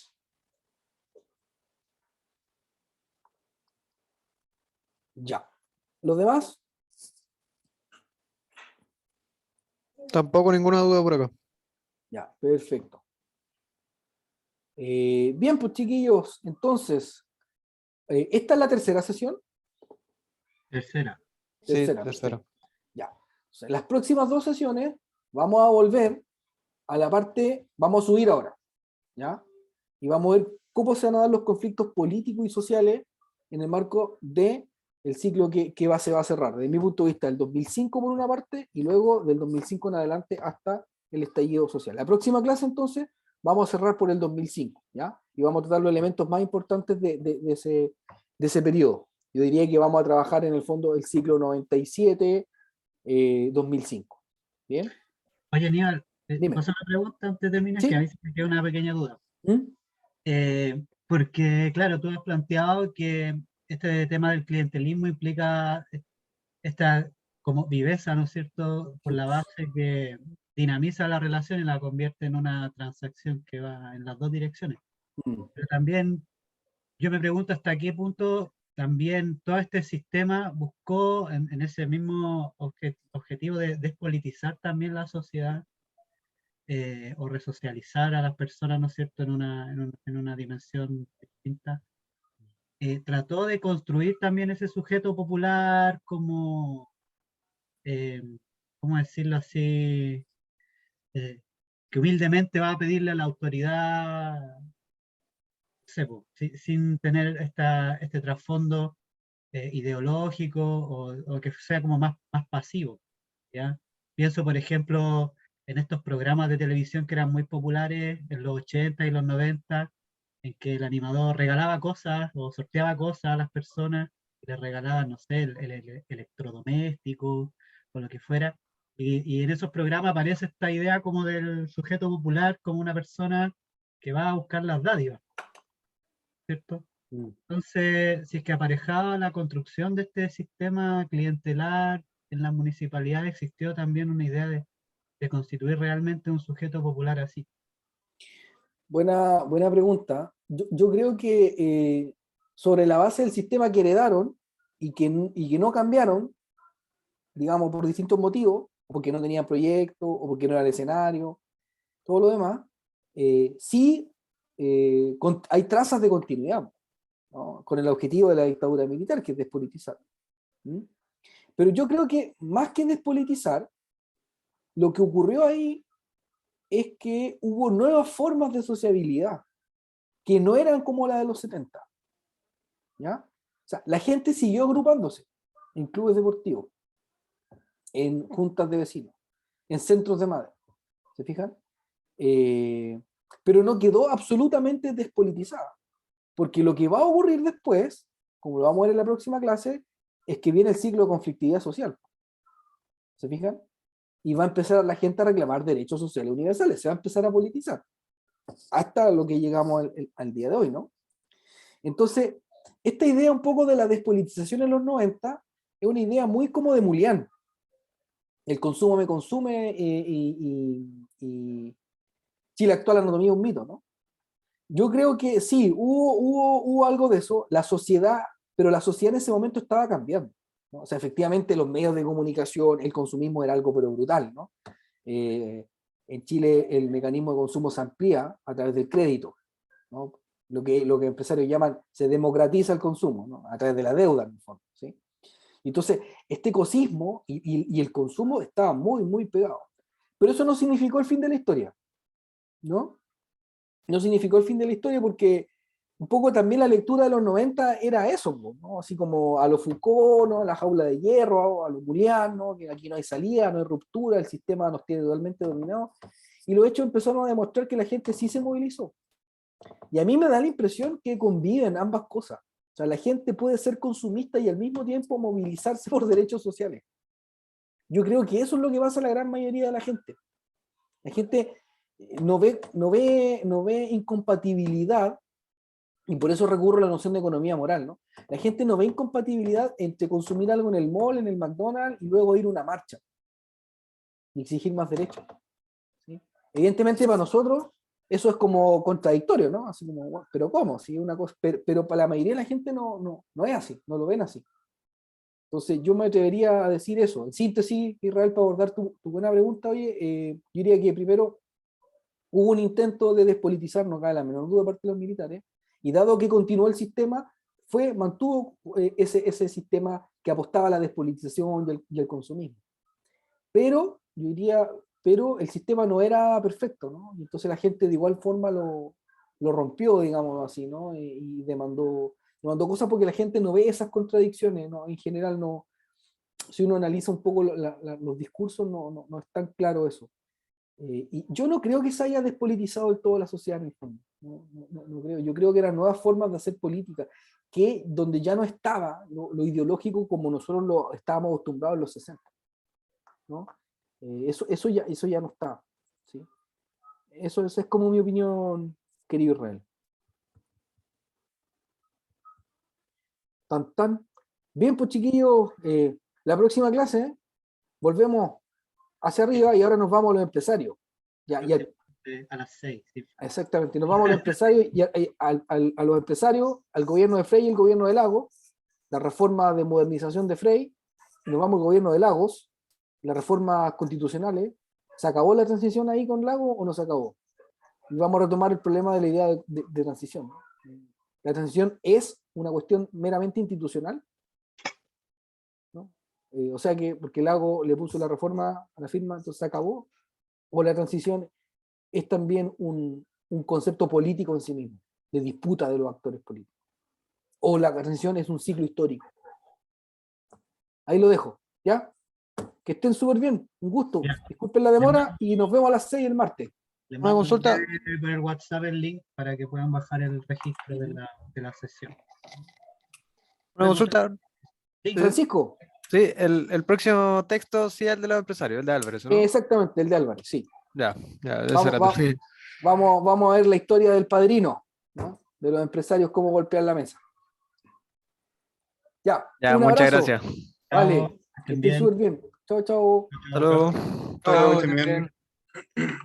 Ya. ¿Los demás? Tampoco ninguna duda por acá. Ya, perfecto. Bien, pues chiquillos, entonces, ¿esta es la tercera sesión? Tercera. Sí, Tercera, tercera. perfecto. Ya. O sea, las próximas dos sesiones vamos a volver a la parte, vamos a subir ahora, ¿ya? Y vamos a ver cómo se van a dar los conflictos políticos y sociales en el marco de el ciclo que se va a cerrar. Desde mi punto de vista, el 2005 por una parte, y luego del 2005 en adelante hasta el estallido social. La próxima clase, entonces, vamos a cerrar por el 2005, ¿ya? Y vamos a tratar los elementos más importantes de ese periodo. Yo diría que vamos a trabajar en el fondo el ciclo 97-2005. ¿Bien? Oye, Aníbal, Dime. paso una pregunta antes de terminar, ¿Sí? que a mí se me queda una pequeña duda. ¿Mm? Porque, claro, tú has planteado que este tema del clientelismo implica esta como viveza, ¿no es cierto?, por la base que dinamiza la relación y la convierte en una transacción que va en las dos direcciones. Mm. Pero también yo me pregunto hasta qué punto también todo este sistema buscó en ese mismo objetivo de despolitizar también la sociedad o resocializar a las personas, ¿no es cierto?, en una dimensión distinta. Trató de construir también ese sujeto popular como, eh, ¿cómo decirlo así?, que humildemente va a pedirle a la autoridad, no sé, sin tener este trasfondo ideológico o que sea como más pasivo, ¿ya? Pienso, por ejemplo, en estos programas de televisión que eran muy populares en los 80 y los 90, en que el animador regalaba cosas o sorteaba cosas a las personas, y les regalaban, no sé, el electrodoméstico o lo que fuera. Y en esos programas aparece esta idea como del sujeto popular como una persona que va a buscar las dádivas, ¿cierto? Mm. Entonces, si es que aparejaba la construcción de este sistema clientelar en la municipalidad, existió también una idea de constituir realmente un sujeto popular así. Buena pregunta. Yo creo que sobre la base del sistema que heredaron y que no cambiaron, digamos, por distintos motivos, o porque no tenían proyecto, o porque no era el escenario, todo lo demás, sí hay trazas de continuidad, ¿no? Con el objetivo de la dictadura militar, que es despolitizar. ¿Mm? Pero yo creo que más que despolitizar, lo que ocurrió ahí es que hubo nuevas formas de sociabilidad que no eran como la de los 70. ¿Ya? O sea, la gente siguió agrupándose en clubes deportivos. en juntas de vecinos, en centros de madre. ¿Se fijan? Pero no quedó absolutamente despolitizada, porque lo que va a ocurrir después, como lo vamos a ver en la próxima clase, es que viene el ciclo de conflictividad social. ¿Se fijan? Y va a empezar la gente a reclamar derechos sociales universales, se va a empezar a politizar, hasta lo que llegamos al día de hoy, ¿no? Entonces, esta idea un poco de la despolitización en los 90 es una idea muy como de Mulián. El consumo me consume y Chile actual, anatomía es un mito, ¿no? Yo creo que sí, hubo algo de eso, la sociedad, pero la sociedad en ese momento estaba cambiando, ¿no? O sea, efectivamente los medios de comunicación, el consumismo era algo pero brutal, ¿no? En Chile el mecanismo de consumo se amplía a través del crédito, ¿no? Lo que empresarios llaman, se democratiza el consumo, ¿no? A través de la deuda, en el fondo, ¿sí? Entonces, este ecosismo y el consumo estaban muy, muy pegados. Pero eso no significó el fin de la historia, ¿no? No significó el fin de la historia porque un poco también la lectura de los 90 era eso, ¿no? Así como a lo Foucault, ¿no? La jaula de hierro, a lo Julián, ¿no? Que aquí no hay salida, no hay ruptura, el sistema nos tiene totalmente dominados. Y los hechos empezaron a demostrar que la gente sí se movilizó. Y a mí me da la impresión que conviven ambas cosas. O sea, la gente puede ser consumista y al mismo tiempo movilizarse por derechos sociales. Yo creo que eso es lo que pasa a la gran mayoría de la gente. La gente no ve incompatibilidad, y por eso recurro a la noción de economía moral, ¿no? La gente no ve incompatibilidad entre consumir algo en el mall, en el McDonald's, y luego ir a una marcha y exigir más derechos, ¿sí? Evidentemente para nosotros eso es como contradictorio, ¿no? Así como, pero ¿cómo? Si una cosa, pero para la mayoría de la gente no es así, no lo ven así. Entonces yo me atrevería a decir eso. En síntesis, Israel, para abordar tu buena pregunta, oye, yo diría que primero hubo un intento de despolitizar, no cabe la menor duda, parte de los militares, y dado que continuó el sistema, mantuvo ese sistema que apostaba a la despolitización y el consumismo. Pero, yo diría, el sistema no era perfecto, ¿no? Y entonces la gente de igual forma lo rompió, digamos así, ¿no? Y demandó cosas porque la gente no ve esas contradicciones, ¿no? En general no, si uno analiza un poco los discursos, no es tan claro eso. Y yo no creo que se haya despolitizado del todo la sociedad en el fondo. No creo. Yo creo que eran nuevas formas de hacer política, que donde ya no estaba lo ideológico como nosotros lo estábamos acostumbrados en los 60, ¿no? Eso ya no está, ¿sí? Eso es como mi opinión, querido Israel. Tan, tan. Bien, pues chiquillos, la próxima clase volvemos hacia arriba y ahora nos vamos a los empresarios. A las 6. Sí. Exactamente, nos vamos a los empresarios y a los empresarios, al gobierno de Frei y el gobierno de Lagos, la reforma de modernización de Frei, y nos vamos al gobierno de Lagos, las reformas constitucionales. ¿Se acabó la transición ahí con Lagos o no se acabó? Y vamos a retomar el problema de la idea de transición, ¿no? La transición es una cuestión meramente institucional, ¿no? O sea que, porque Lagos le puso la reforma a la firma, entonces se acabó, o la transición es también un concepto político en sí mismo, de disputa de los actores políticos. O la transición es un ciclo histórico. Ahí lo dejo, ¿ya? Que estén súper bien, un gusto. Ya. Disculpen la demora y nos vemos a las 6 el martes. Le Una mando consulta. por el WhatsApp el link para que puedan bajar el registro de la sesión. Una consulta. Sí. Francisco. Sí, el próximo texto sí es el de los empresarios, el de Álvarez, ¿no? Exactamente, el de Álvarez, sí. Ya, ese era todo. Vamos a ver la historia del padrino, ¿no? De los empresarios, cómo golpear la mesa. Ya, Ya, un muchas abrazo. gracias. Vale, Chao, que estén estén súper bien. Chao, chao. Hasta luego. Chao, que estén estén bien. bien.